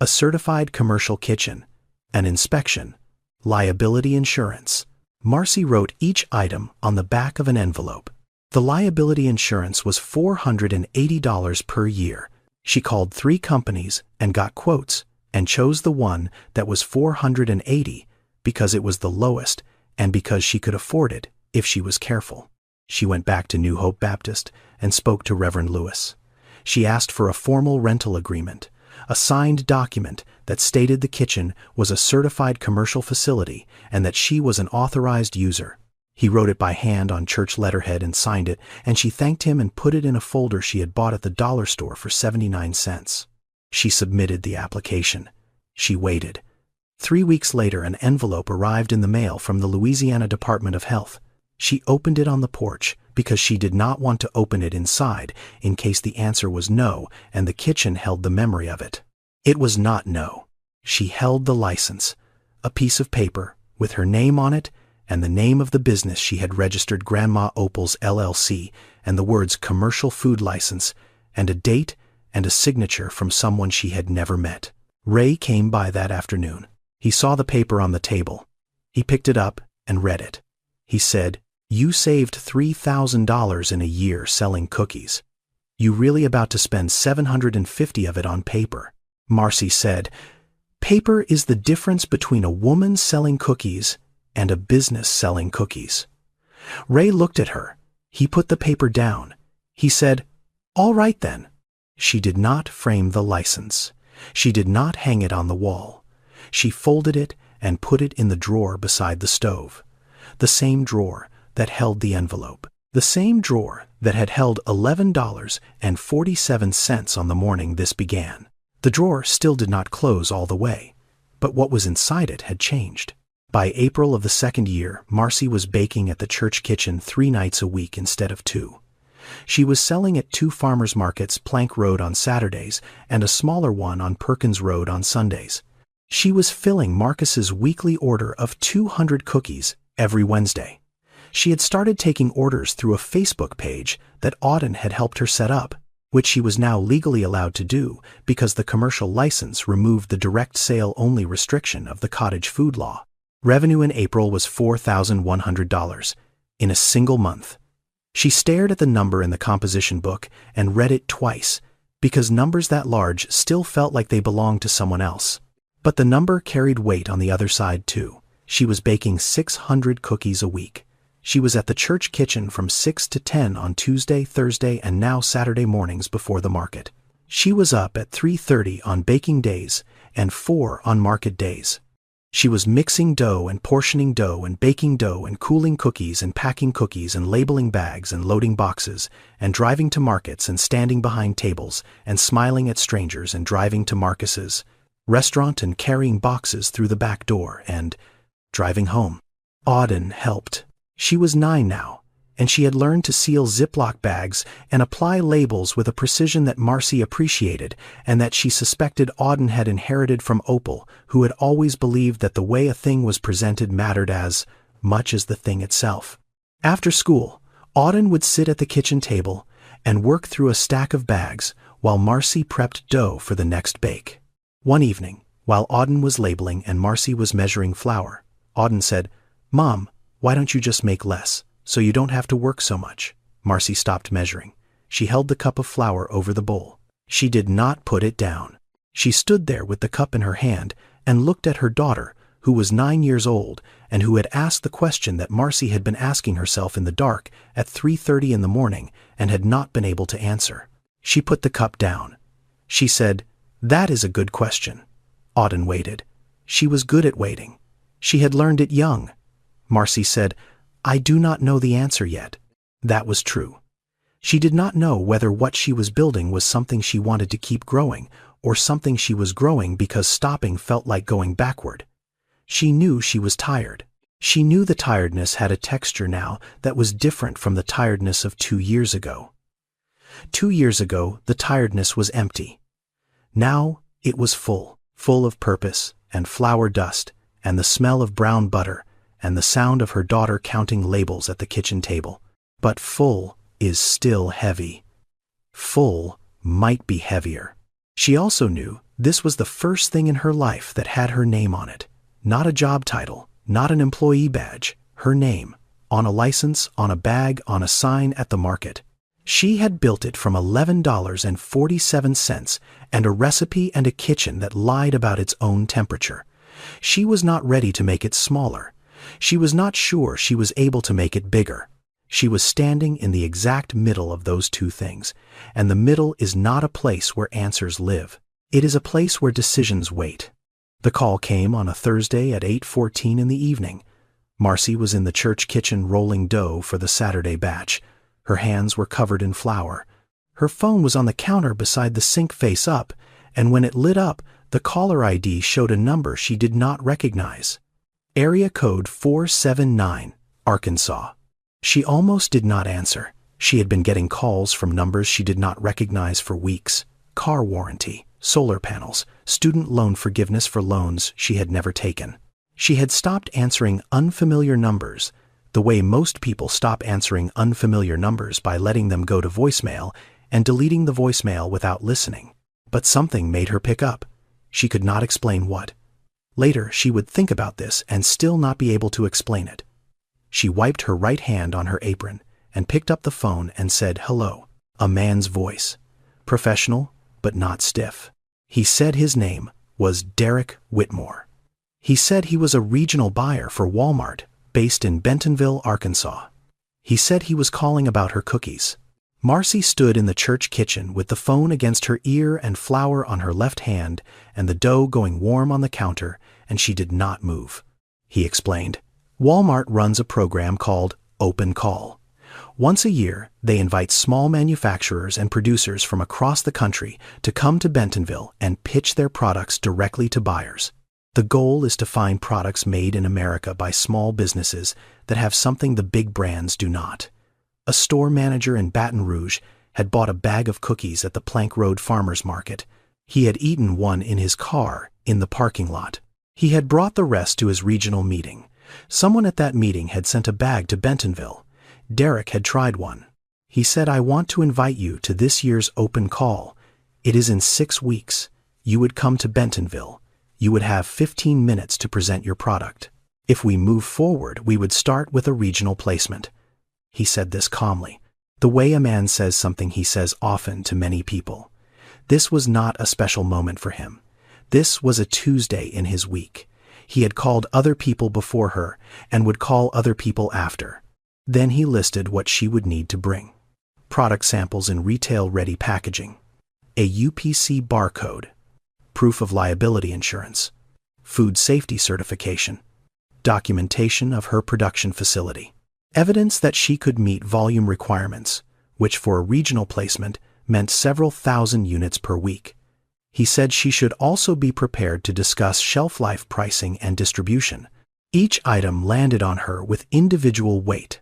a certified commercial kitchen, an inspection, liability insurance. Marcy wrote each item on the back of an envelope. The liability insurance was $480 per year. She called 3 companies and got quotes and chose the one that was $480 because it was the lowest and because she could afford it if she was careful. She went back to New Hope Baptist and spoke to Reverend Lewis. She asked for a formal rental agreement, a signed document that stated the kitchen was a certified commercial facility and that she was an authorized user. He wrote it by hand on church letterhead and signed it, and she thanked him and put it in a folder she had bought at the dollar store for 79 cents. She submitted the application. She waited. 3 weeks later, an envelope arrived in the mail from the Louisiana Department of Health. She opened it on the porch because she did not want to open it inside in case the answer was no and the kitchen held the memory of it. It was not no. She held the license, a piece of paper with her name on it and the name of the business she had registered, Grandma Opal's LLC, and the words commercial food license, and a date and a signature from someone she had never met. Ray came by that afternoon. He saw the paper on the table. He picked it up and read it. He said, "You saved $3,000 in a year selling cookies. You really about to spend $750 of it on paper." Marcy said, Paper is the difference between a woman selling cookies and a business selling cookies. Ray looked at her. He put the paper down. He said, "All right then." She did not frame the license. She did not hang it on the wall. She folded it and put it in the drawer beside the stove. The same drawer that held the envelope. The same drawer that had held $11.47 on the morning this began. The drawer still did not close all the way, but what was inside it had changed. By April of the second year, Marcy was baking at the church kitchen 3 nights a week instead of 2. She was selling at 2 farmers markets, Plank Road on Saturdays and a smaller one on Perkins Road on Sundays. She was filling Marcus's weekly order of 200 cookies every Wednesday. She had started taking orders through a Facebook page that Auden had helped her set up, which she was now legally allowed to do because the commercial license removed the direct sale only restriction of the cottage food law. Revenue in April was $4,100 in a single month. She stared at the number in the composition book and read it twice, because numbers that large still felt like they belonged to someone else. But the number carried weight on the other side too. She was baking 600 cookies a week. She was at the church kitchen from 6 to 10 on Tuesday, Thursday, and now Saturday mornings before the market. She was up at 3:30 on baking days and 4 on market days. She was mixing dough and portioning dough and baking dough and cooling cookies and packing cookies and labeling bags and loading boxes and driving to markets and standing behind tables and smiling at strangers and driving to Marcus's restaurant and carrying boxes through the back door and driving home. Auden helped. She was 9 now, and she had learned to seal Ziploc bags and apply labels with a precision that Marcy appreciated and that she suspected Auden had inherited from Opal, who had always believed that the way a thing was presented mattered as much as the thing itself. After school, Auden would sit at the kitchen table and work through a stack of bags while Marcy prepped dough for the next bake. One evening, while Auden was labeling and Marcy was measuring flour, Auden said, "Mom, why don't you just make less, so you don't have to work so much?" Marcy stopped measuring. She held the cup of flour over the bowl. She did not put it down. She stood there with the cup in her hand and looked at her daughter, who was 9 years old and who had asked the question that Marcy had been asking herself in the dark at 3:30 in the morning and had not been able to answer. She put the cup down. She said, "That is a good question." Auden waited. She was good at waiting. She had learned it young. Marcy said, "I do not know the answer yet." That was true. She did not know whether what she was building was something she wanted to keep growing or something she was growing because stopping felt like going backward. She knew she was tired. She knew the tiredness had a texture now that was different from the tiredness of 2 years ago. 2 years ago, the tiredness was empty. Now it was full of purpose and flour dust and the smell of brown butter and the sound of her daughter counting labels at the kitchen table. But full is still heavy. Full might be heavier. She also knew this was the first thing in her life that had her name on it. Not a job title, not an employee badge, her name, on a license, on a bag, on a sign at the market. She had built it from $11.47 and a recipe and a kitchen that lied about its own temperature. She was not ready to make it smaller. She was not sure she was able to make it bigger. She was standing in the exact middle of those two things, and the middle is not a place where answers live. It is a place where decisions wait. The call came on a Thursday at 8:14 in the evening. Marcy was in the church kitchen rolling dough for the Saturday batch. Her hands were covered in flour. Her phone was on the counter beside the sink face up, and when it lit up, the caller ID showed a number she did not recognize. Area code 479, Arkansas. She almost did not answer. She had been getting calls from numbers she did not recognize for weeks. Car warranty, solar panels, student loan forgiveness for loans she had never taken. She had stopped answering unfamiliar numbers, the way most people stop answering unfamiliar numbers by letting them go to voicemail and deleting the voicemail without listening. But something made her pick up. She could not explain what. Later, she would think about this and still not be able to explain it. She wiped her right hand on her apron and picked up the phone and said, "Hello." A man's voice. Professional, but not stiff. He said his name, was Derek Whitmore. He said he was a regional buyer for Walmart, based in Bentonville, Arkansas. He said he was calling about her cookies. Marcy stood in the church kitchen with the phone against her ear and flour on her left hand and the dough going warm on the counter, and she did not move. He explained, Walmart runs a program called Open Call. Once a year, they invite small manufacturers and producers from across the country to come to Bentonville and pitch their products directly to buyers. The goal is to find products made in America by small businesses that have something the big brands do not. A store manager in Baton Rouge had bought a bag of cookies at the Plank Road Farmers Market. He had eaten one in his car in the parking lot. He had brought the rest to his regional meeting. Someone at that meeting had sent a bag to Bentonville. Derek had tried one. He said, I want to invite you to this year's open call. It is in 6 weeks. You would come to Bentonville. You would have 15 minutes to present your product. If we move forward, we would start with a regional placement. He said this calmly, the way a man says something he says often to many people. This was not a special moment for him. This was a Tuesday in his week. He had called other people before her and would call other people after. Then he listed what she would need to bring. Product samples in retail-ready packaging, a UPC barcode, proof of liability insurance, food safety certification, documentation of her production facility, evidence that she could meet volume requirements, which for a regional placement meant several thousand units per week. He said she should also be prepared to discuss shelf life pricing and distribution. Each item landed on her with individual weight.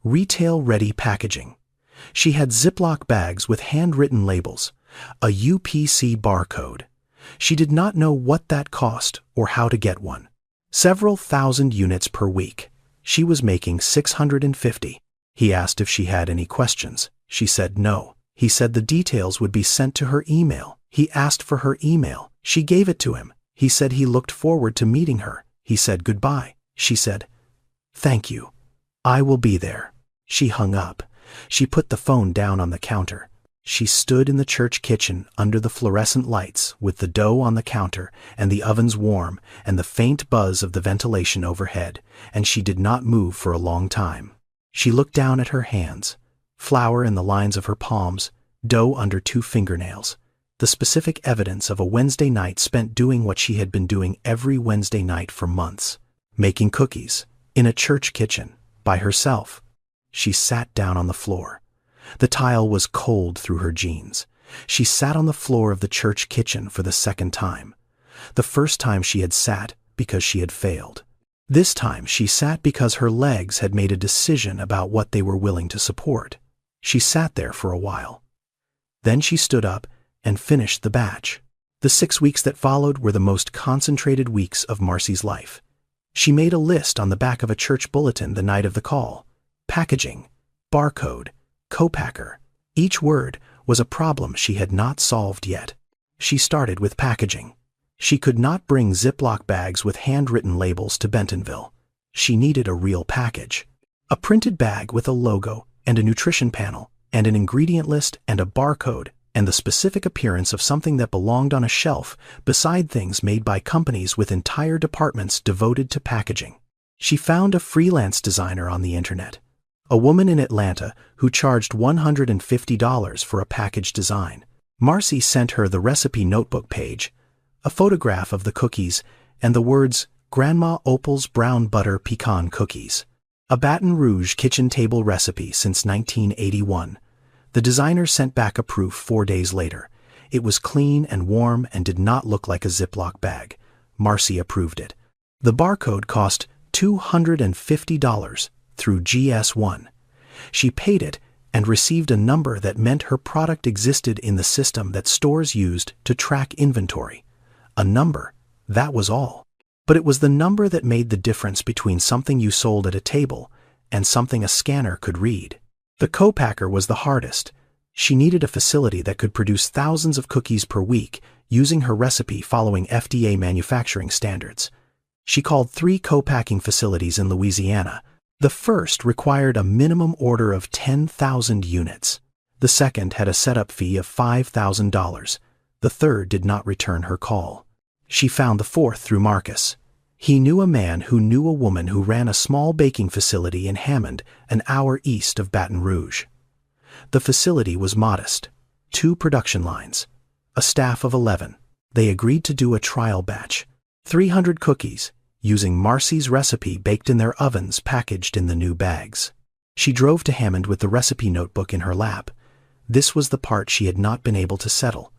Retail-ready packaging. She had Ziploc bags with handwritten labels, a UPC barcode. She did not know what that cost or how to get one. Several thousand units per week. She was making 650. He asked if she had any questions. She said no. He said the details would be sent to her email. He asked for her email. She gave it to him. He said he looked forward to meeting her. He said goodbye. She said, thank you. I will be there. She hung up. She put the phone down on the counter. She stood in the church kitchen under the fluorescent lights with the dough on the counter and the ovens warm and the faint buzz of the ventilation overhead, and she did not move for a long time. She looked down at her hands, flour in the lines of her palms, dough under 2 fingernails, the specific evidence of a Wednesday night spent doing what she had been doing every Wednesday night for months, making cookies, in a church kitchen, by herself. She sat down on the floor. The tile was cold through her jeans. She sat on the floor of the church kitchen for the second time. The first time she had sat because she had failed. This time she sat because her legs had made a decision about what they were willing to support. She sat there for a while. Then she stood up and finished the batch. The 6 weeks that followed were the most concentrated weeks of Marcy's life. She made a list on the back of a church bulletin the night of the call. Packaging, barcode, co-packer. Each word was a problem she had not solved yet. She started with packaging. She could not bring Ziploc bags with handwritten labels to Bentonville. She needed a real package. A printed bag with a logo and a nutrition panel and an ingredient list and a barcode and the specific appearance of something that belonged on a shelf beside things made by companies with entire departments devoted to packaging. She found a freelance designer on the internet, a woman in Atlanta who charged $150 for a package design. Marcy sent her the recipe notebook page, a photograph of the cookies, and the words, Grandma Opal's Brown Butter Pecan Cookies. A Baton Rouge kitchen table recipe since 1981. The designer sent back a proof 4 days later. It was clean and warm and did not look like a Ziploc bag. Marcy approved it. The barcode cost $250 through GS1. She paid it and received a number that meant her product existed in the system that stores used to track inventory. A number, that was all. But it was the number that made the difference between something you sold at a table and something a scanner could read. The co-packer was the hardest. She needed a facility that could produce thousands of cookies per week using her recipe following FDA manufacturing standards. She called 3 co-packing facilities in Louisiana. The first required a minimum order of 10,000 units. The second had a setup fee of $5,000. The third did not return her call. She found the fourth through Marcus. He knew a man who knew a woman who ran a small baking facility in Hammond, an hour east of Baton Rouge. The facility was modest. 2 production lines. A staff of 11. They agreed to do a trial batch. 300 cookies, using Marcy's recipe baked in their ovens packaged in the new bags. She drove to Hammond with the recipe notebook in her lap. This was the part she had not been able to settle.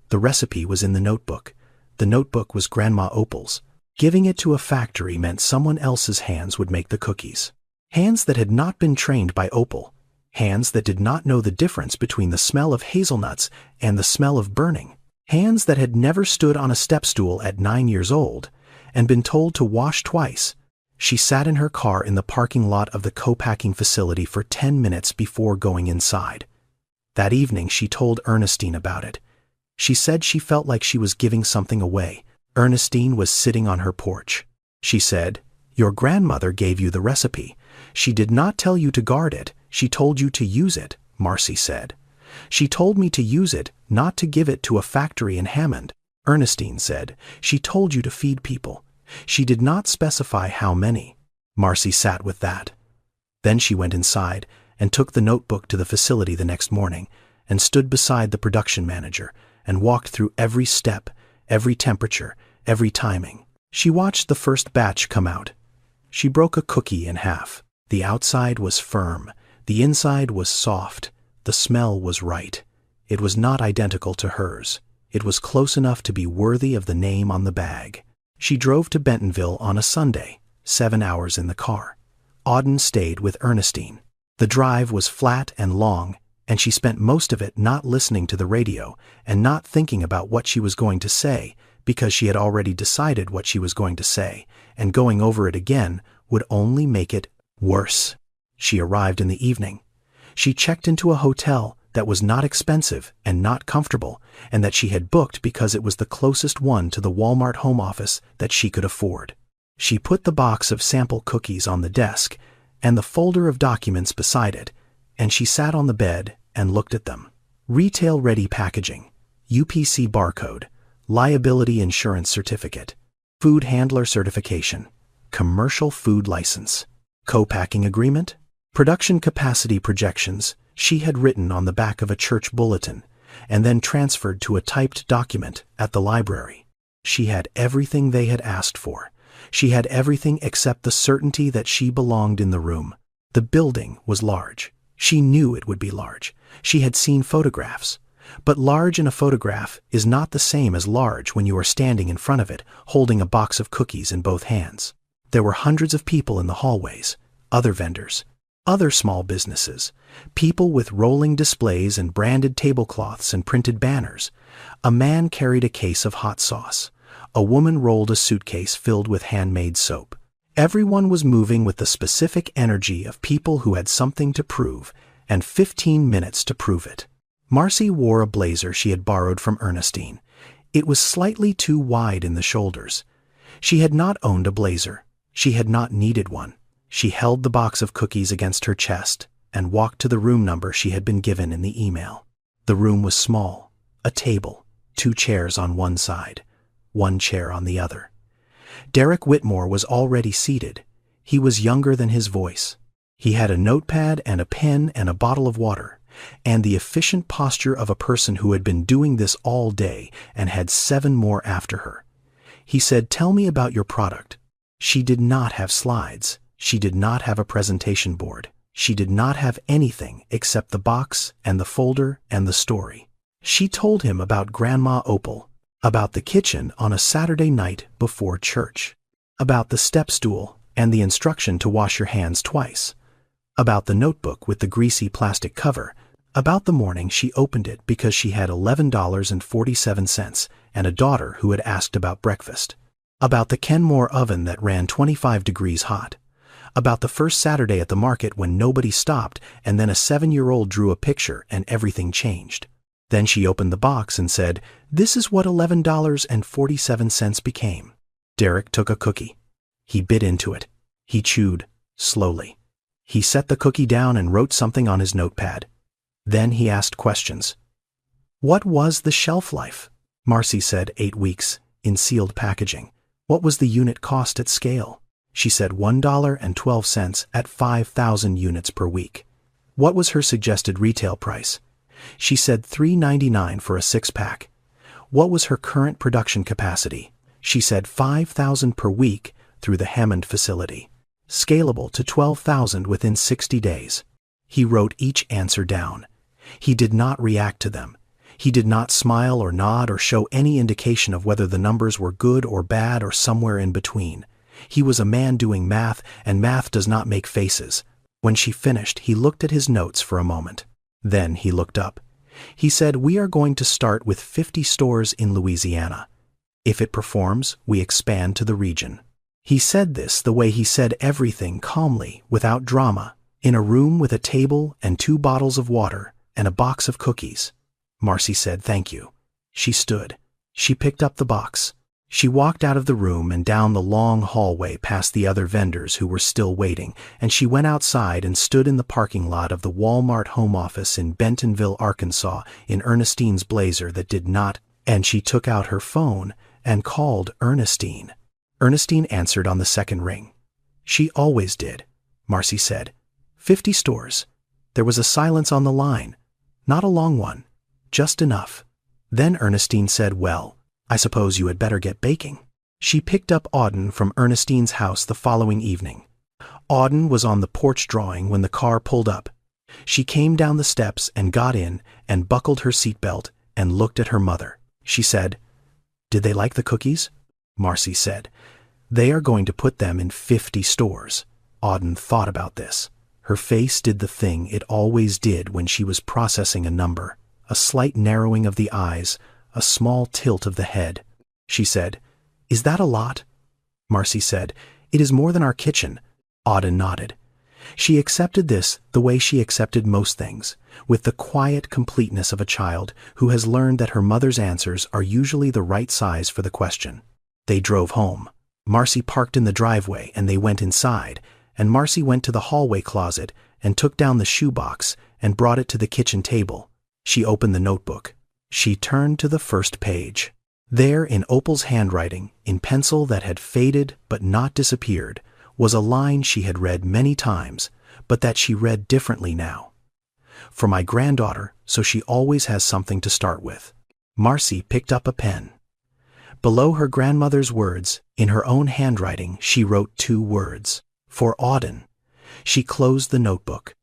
The recipe was in the notebook. The notebook was Grandma Opal's. Giving it to a factory meant someone else's hands would make the cookies. Hands that had not been trained by Opal. Hands that did not know the difference between the smell of hazelnuts and the smell of burning. Hands that had never stood on a step stool at 9 years old and been told to wash twice. She sat in her car in the parking lot of the co-packing facility for 10 minutes before going inside. That evening she told Ernestine about it. She said she felt like she was giving something away. Ernestine was sitting on her porch. She said, "Your grandmother gave you the recipe. She did not tell you to guard it, she told you to use it," Marcy said. "She told me to use it, not to give it to a factory in Hammond," Ernestine said. "She told you to feed people. She did not specify how many." Marcy sat with that. Then she went inside and took the notebook to the facility the next morning and stood beside the production manager and walked through every step, every temperature, every timing. She watched the first batch come out. She broke a cookie in half. The outside was firm. The inside was soft. The smell was right. It was not identical to hers. It was close enough to be worthy of the name on the bag. She drove to Bentonville on a Sunday, 7 hours in the car. Auden stayed with Ernestine. The drive was flat and long, and she spent most of it not listening to the radio and not thinking about what she was going to say, because she had already decided what she was going to say, and going over it again would only make it worse. She arrived in the evening. She checked into a hotel that was not expensive and not comfortable, and that she had booked because it was the closest one to the Walmart home office that she could afford. She put the box of sample cookies on the desk and the folder of documents beside it, and she sat on the bed and looked at them. Retail-ready packaging, UPC barcode, liability insurance certificate, food handler certification, commercial food license, co-packing agreement, production capacity projections she had written on the back of a church bulletin and then transferred to a typed document at the library. She had everything they had asked for. She had everything except the certainty that she belonged in the room. The building was large. She knew it would be large. She had seen photographs. But large in a photograph is not the same as large when you are standing in front of it, holding a box of cookies in both hands. There were hundreds of people in the hallways, other vendors, other small businesses, people with rolling displays and branded tablecloths and printed banners. A man carried a case of hot sauce. A woman rolled a suitcase filled with handmade soap. Everyone was moving with the specific energy of people who had something to prove, and 15 minutes to prove it. Marcy wore a blazer she had borrowed from Ernestine. It was slightly too wide in the shoulders. She had not owned a blazer. She had not needed one. She held the box of cookies against her chest and walked to the room number she had been given in the email. The room was small. A table, 2 chairs on one side, 1 chair on the other. Derek Whitmore was already seated. He was younger than his voice. He had a notepad and a pen and a bottle of water, and the efficient posture of a person who had been doing this all day and had 7 more after her. He said, "Tell me about your product." She did not have slides. She did not have a presentation board. She did not have anything except the box and the folder and the story. She told him about Grandma Opal, about the kitchen on a Saturday night before church, about the step stool and the instruction to wash your hands twice, about the notebook with the greasy plastic cover, about the morning she opened it because she had $11.47 and a daughter who had asked about breakfast, about the Kenmore oven that ran 25 degrees hot, about the first Saturday at the market when nobody stopped and then a 7-year-old drew a picture and everything changed. Then she opened the box and said, "This is what $11.47 became." Derek took a cookie. He bit into it. He chewed, slowly. He set the cookie down and wrote something on his notepad. Then he asked questions. What was the shelf life? Marcy said 8 weeks. in sealed packaging. What was the unit cost at scale? She said $1.12 at 5,000 units per week. What was her suggested retail price? She said $3.99 for a 6-pack. What was her current production capacity? She said 5,000 per week through the Hammond facility. Scalable to 12,000 within 60 days. He wrote each answer down. He did not react to them. He did not smile or nod or show any indication of whether the numbers were good or bad or somewhere in between. He was a man doing math, and math does not make faces. When she finished, he looked at his notes for a moment. Then he looked up. He said, "We are going to start with 50 stores in Louisiana. If it performs, we expand to the region." He said this the way he said everything, calmly, without drama, in a room with a table and 2 bottles of water and a box of cookies. Marcy said, "Thank you." She stood. She picked up the box. She walked out of the room and down the long hallway past the other vendors who were still waiting, and she went outside and stood in the parking lot of the Walmart home office in Bentonville, Arkansas, in Ernestine's blazer that did not, and she took out her phone and called Ernestine. Ernestine answered on the second ring. She always did, Marcy said. 50 stores. There was a silence on the line. Not a long one. Just enough. Then Ernestine said, "Well, I suppose you had better get baking." She picked up Auden from Ernestine's house the following evening. Auden was on the porch drawing when the car pulled up. She came down the steps and got in and buckled her seatbelt and looked at her mother. She said, "Did they like the cookies?" Marcy said, "They are going to put them in 50 stores." Auden thought about this. Her face did the thing it always did when she was processing a number, a slight narrowing of the eyes, a small tilt of the head. She said, "Is that a lot?" Marcy said, "It is more than our kitchen." Auden nodded. She accepted this the way she accepted most things, with the quiet completeness of a child who has learned that her mother's answers are usually the right size for the question. They drove home. Marcy parked in the driveway and they went inside, and Marcy went to the hallway closet and took down the shoebox and brought it to the kitchen table. She opened the notebook. She turned to the first page. There, in Opal's handwriting, in pencil that had faded but not disappeared, was a line she had read many times, but that she read differently now. "For my granddaughter, so she always has something to start with." Marcy picked up a pen. Below her grandmother's words, in her own handwriting, she wrote 2 words. "For Auden." She closed the notebook.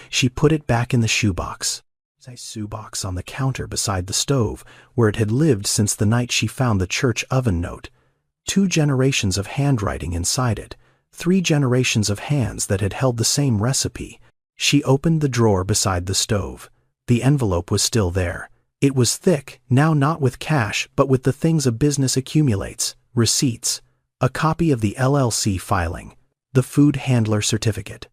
She put it back in the shoebox. A shoebox on the counter beside the stove, where it had lived since the night she found the church oven note. 2 generations of handwriting inside it, 3 generations of hands that had held the same recipe. She opened the drawer beside the stove. The envelope was still there. It was thick, now not with cash, but with the things a business accumulates, receipts, a copy of the LLC filing, the food handler certificate,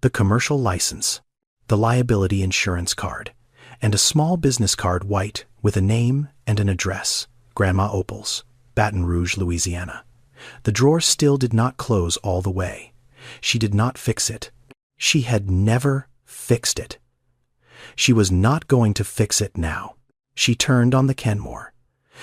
the commercial license, the liability insurance card, and a small business card, white, with a name and an address, Grandma Opal's, Baton Rouge, Louisiana. The drawer still did not close all the way. She did not fix it. She had never fixed it. She was not going to fix it now. She turned on the Kenmore.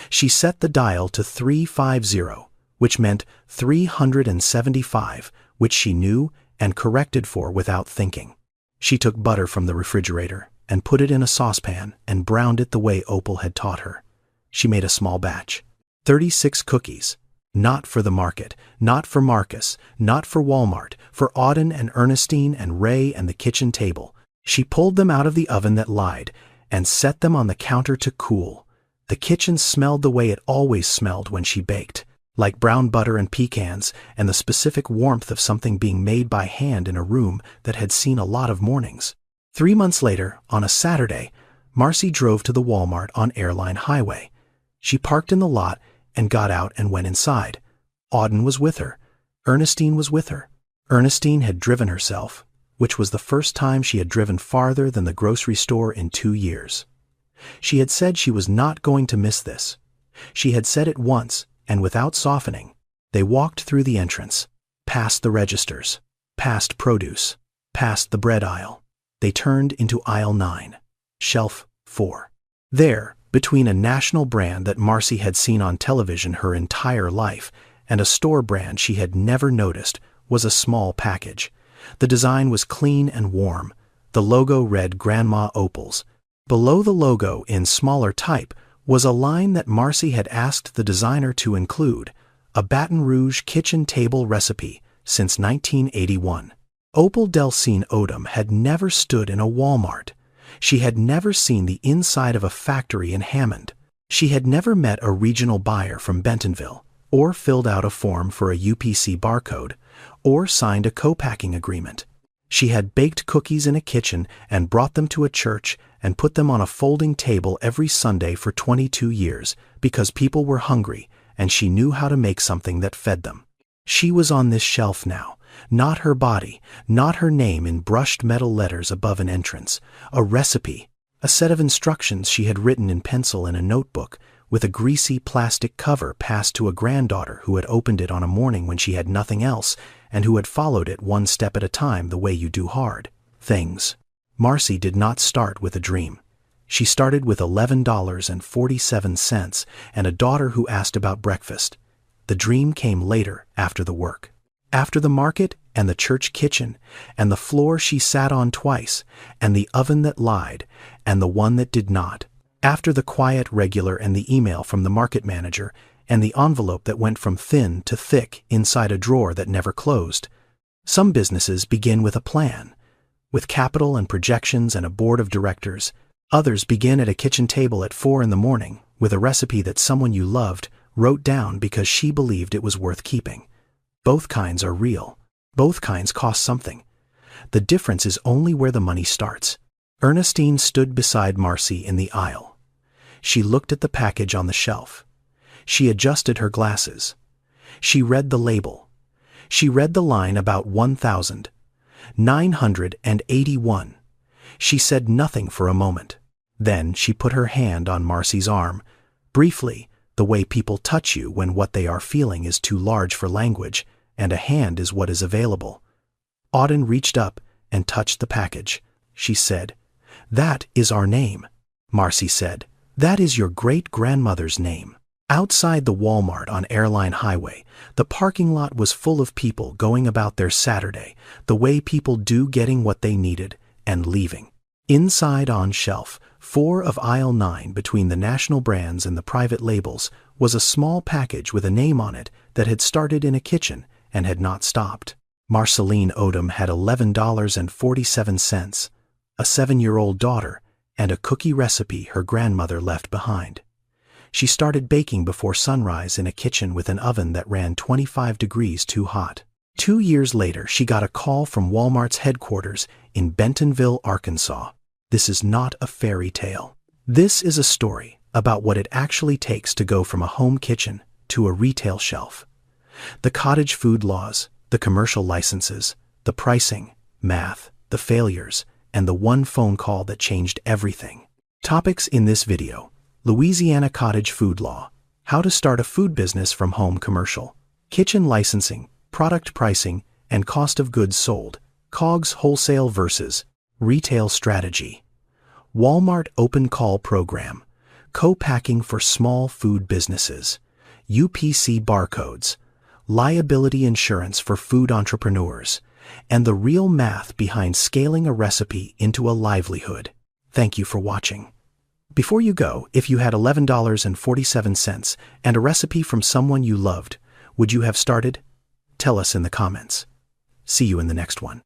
She set the dial to 350, which meant 375, which she knew and corrected for without thinking. She took butter from the refrigerator and put it in a saucepan and browned it the way Opal had taught her. She made a small batch. 36 cookies. Not for the market, not for Marcus, not for Walmart, for Auden and Ernestine and Ray and the kitchen table. She pulled them out of the oven that lied and set them on the counter to cool. The kitchen smelled the way it always smelled when she baked, like brown butter and pecans and the specific warmth of something being made by hand in a room that had seen a lot of mornings. 3 months later, on a Saturday, Marcy drove to the Walmart on Airline Highway. She parked in the lot and got out and went inside. Auden was with her. Ernestine was with her. Ernestine had driven herself, which was the first time she had driven farther than the grocery store in 2 years. She had said she was not going to miss this. She had said it once, and without softening. They walked through the entrance, past the registers, past produce, past the bread aisle. They turned into aisle 9, shelf 4. There, Between a national brand that Marcy had seen on television her entire life and a store brand she had never noticed was a small package. The design was clean and warm. The logo read Grandma Opals. Below the logo, in smaller type, was a line that Marcy had asked the designer to include: a Baton Rouge kitchen table recipe since 1981. Opal Delcine Odom had never stood in a Walmart. She had never seen the inside of a factory in Hammond. She had never met a regional buyer from Bentonville, or filled out a form for a UPC barcode, or signed a co-packing agreement. She had baked cookies in a kitchen and brought them to a church and put them on a folding table every Sunday for 22 years because people were hungry and she knew how to make something that fed them. She was on this shelf now, not her body, not her name in brushed metal letters above an entrance, a recipe, a set of instructions she had written in pencil in a notebook, with a greasy plastic cover passed to a granddaughter who had opened it on a morning when she had nothing else and who had followed it one step at a time the way you do hard things. Marcy did not start with a dream. She started with $11.47 and a daughter who asked about breakfast. The dream came later, after the work. After the market and the church kitchen and the floor she sat on twice and the oven that lied and the one that did not. After the quiet regular and the email from the market manager and the envelope that went from thin to thick inside a drawer that never closed. Some businesses begin with a plan, with capital and projections and a board of directors. Others begin at a kitchen table at 4 in the morning with a recipe that someone you loved wrote down because she believed it was worth keeping. Both kinds are real. Both kinds cost something. The difference is only where the money starts. Ernestine stood beside Marcy in the aisle. She looked at the package on the shelf. She adjusted her glasses. She read the label. She read the line about 1,981. She said nothing for a moment. Then she put her hand on Marcy's arm. Briefly, the way people touch you when what they are feeling is too large for language, and a hand is what is available. Auden reached up and touched the package. She said, "That is our name." Marcy said, "That is your great-grandmother's name." Outside the Walmart on Airline Highway, the parking lot was full of people going about their Saturday, the way people do, getting what they needed and leaving. Inside on shelf 4 of aisle 9 between the national brands and the private labels was a small package with a name on it that had started in a kitchen and had not stopped. Marceline Odom had $11.47, a 7-year-old daughter, and a cookie recipe her grandmother left behind. She started baking before sunrise in a kitchen with an oven that ran 25 degrees too hot. 2 years later, she got a call from Walmart's headquarters in Bentonville, Arkansas. This is not a fairy tale. This is a story about what it actually takes to go from a home kitchen to a retail shelf. The cottage food laws, the commercial licenses, the pricing, math, the failures, and the one phone call that changed everything. Topics in this video: Louisiana cottage food law, how to start a food business from home commercial, kitchen licensing, product pricing, and cost of goods sold, COGS wholesale versus retail strategy, Walmart open call program, co-packing for small food businesses, UPC barcodes, liability insurance for food entrepreneurs, and the real math behind scaling a recipe into a livelihood. Thank you for watching. Before you go, if you had $11.47 and a recipe from someone you loved, would you have started? Tell us in the comments. See you in the next one.